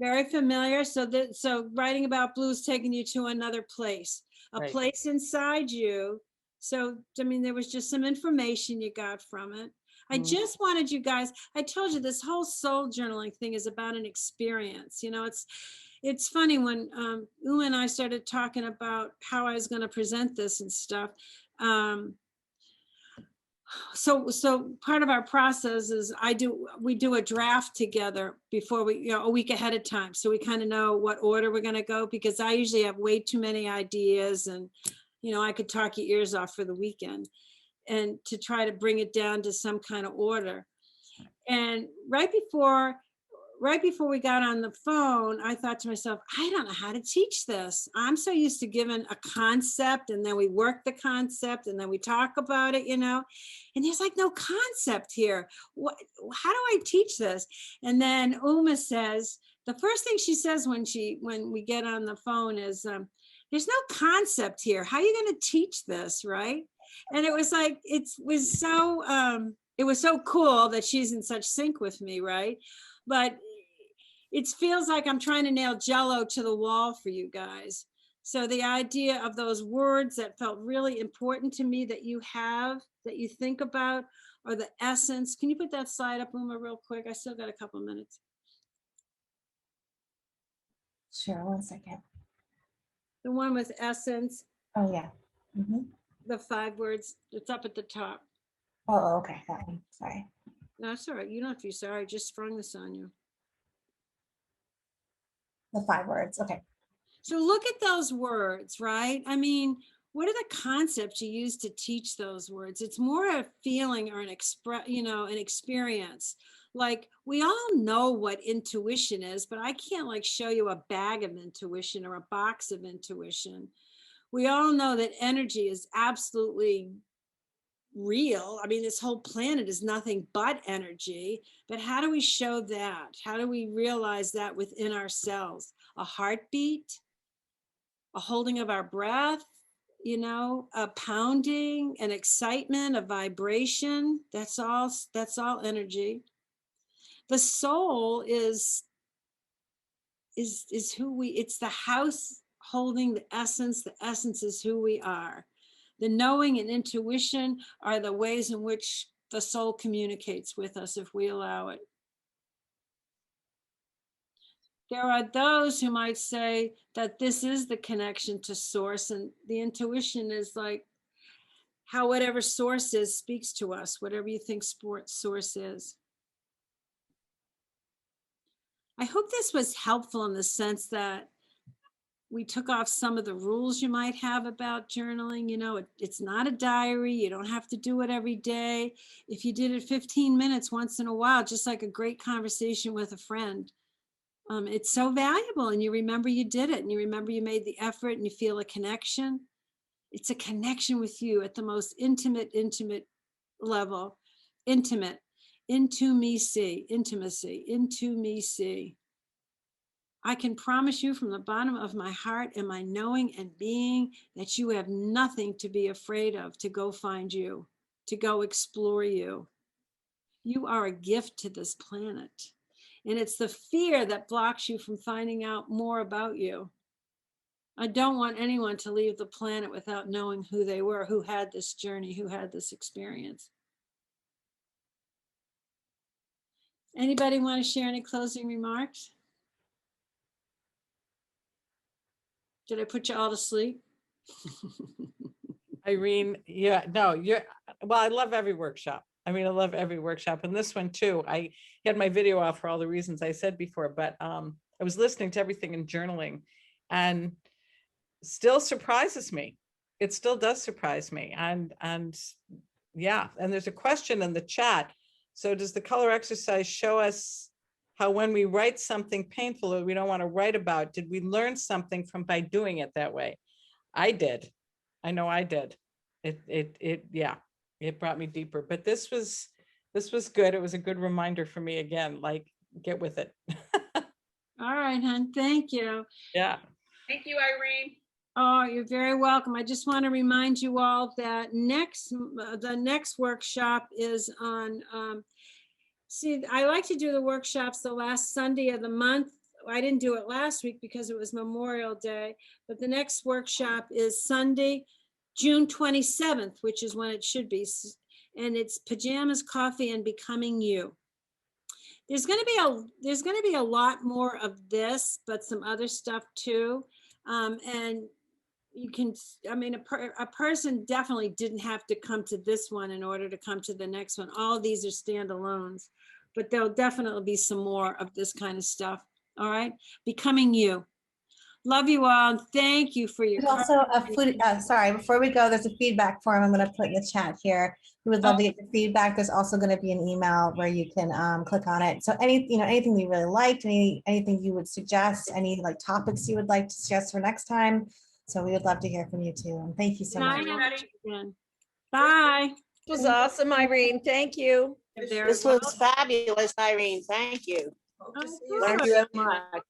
Very familiar. So writing about blue is taking you to another place, a Right. place inside you. So I mean, there was just some information you got from it. I just wanted you guys, I told you this whole soul journaling thing is about an experience. You know, it's funny when Uma and I started talking about how I was going to present this and stuff. So part of our process is we do a draft together before we, you know, a week ahead of time. So we kind of know what order we're going to go, because I usually have way too many ideas and, you know, I could talk your ears off for the weekend, and to try to bring it down to some kind of order. And right before right before we got on the phone, I thought to myself, I don't know how to teach this. I'm so used to giving a concept and then we work the concept and then we talk about it, and there's like no concept here. How do I teach this? And then Uma says, the first thing she says when we get on the phone is, there's no concept here. How are you going to teach this, right? And it was like, it was so cool that she's in such sync with me, right? But it feels like I'm trying to nail Jello to the wall for you guys. So the idea of those words that felt really important to me that you think about, are the essence. Can you put that slide up, Uma, real quick? I still got a couple minutes. Sure, one second. The one with essence. Oh, yeah. The 5 words, it's up at the top. Oh, okay, that one, sorry. No, it's all right. You don't have to be sorry. I just sprung this on you. The 5 words, okay. So look at those words, right? I mean, what are the concepts you use to teach those words? It's more a feeling or an experience. Like, we all know what intuition is, but I can't like show you a bag of intuition or a box of intuition. We all know that energy is absolutely real. I mean, this whole planet is nothing but energy, but how do we show that? How do we realize that within ourselves? A heartbeat, a holding of our breath, a pounding, an excitement, a vibration. That's all energy. The soul is who it's the house holding the essence. The essence is who we are. The knowing and intuition are the ways in which the soul communicates with us if we allow it. There are those who might say that this is the connection to source, and the intuition is like how whatever source is speaks to us, whatever you think source is. I hope this was helpful in the sense that we took off some of the rules you might have about journaling. It's not a diary. You don't have to do it every day. If you did it 15 minutes once in a while, just like a great conversation with a friend, it's so valuable. And you remember you did it, and you remember you made the effort, and you feel a connection. It's a connection with you at the most intimate level. Intimate. Intimacy. I can promise you from the bottom of my heart and my knowing and being that you have nothing to be afraid of to go find you, to go explore you. You are a gift to this planet. And it's the fear that blocks you from finding out more about you. I don't want anyone to leave the planet without knowing who they were, who had this journey, who had this experience. Anybody want to share any closing remarks? Did I put you all to sleep? Irene, well, I love every workshop. I mean, I love every workshop, and this one too. I had my video off for all the reasons I said before, but I was listening to everything and journaling, and still surprises me. It still does surprise me. And yeah, and there's a question in the chat. So does the color exercise show us how when we write something painful that we don't want to write about, did we learn something by doing it that way? I did. I know I did. It brought me deeper, but this was good. It was a good reminder for me again, like, get with it. All right, hon. Thank you. Yeah. Thank you, Irene. Oh, you're very welcome. I just want to remind you all that the next workshop is on, I like to do the workshops the last Sunday of the month. I didn't do it last week because it was Memorial Day, but the next workshop is Sunday, June 27th, which is when it should be. And it's Pajamas, Coffee, and Becoming You. There's going to be a lot more of this, but some other stuff too. And you can, I mean, a person definitely didn't have to come to this one in order to come to the next one. All of these are standalones, but there'll definitely be some more of this kind of stuff. All right. Becoming You. Love you all. Thank you for your. There's also a food, sorry, before we go, there's a feedback form I'm going to put in the chat here. We would love to get your feedback. There's also going to be an email where you can click on it. So anything you really liked, anything you would suggest, any like topics you would like to suggest for next time. So we would love to hear from you too. And thank you so much. Bye. This was awesome, Irene. Thank you. This was fabulous, Irene. Thank you. Oh, Learned good. so much.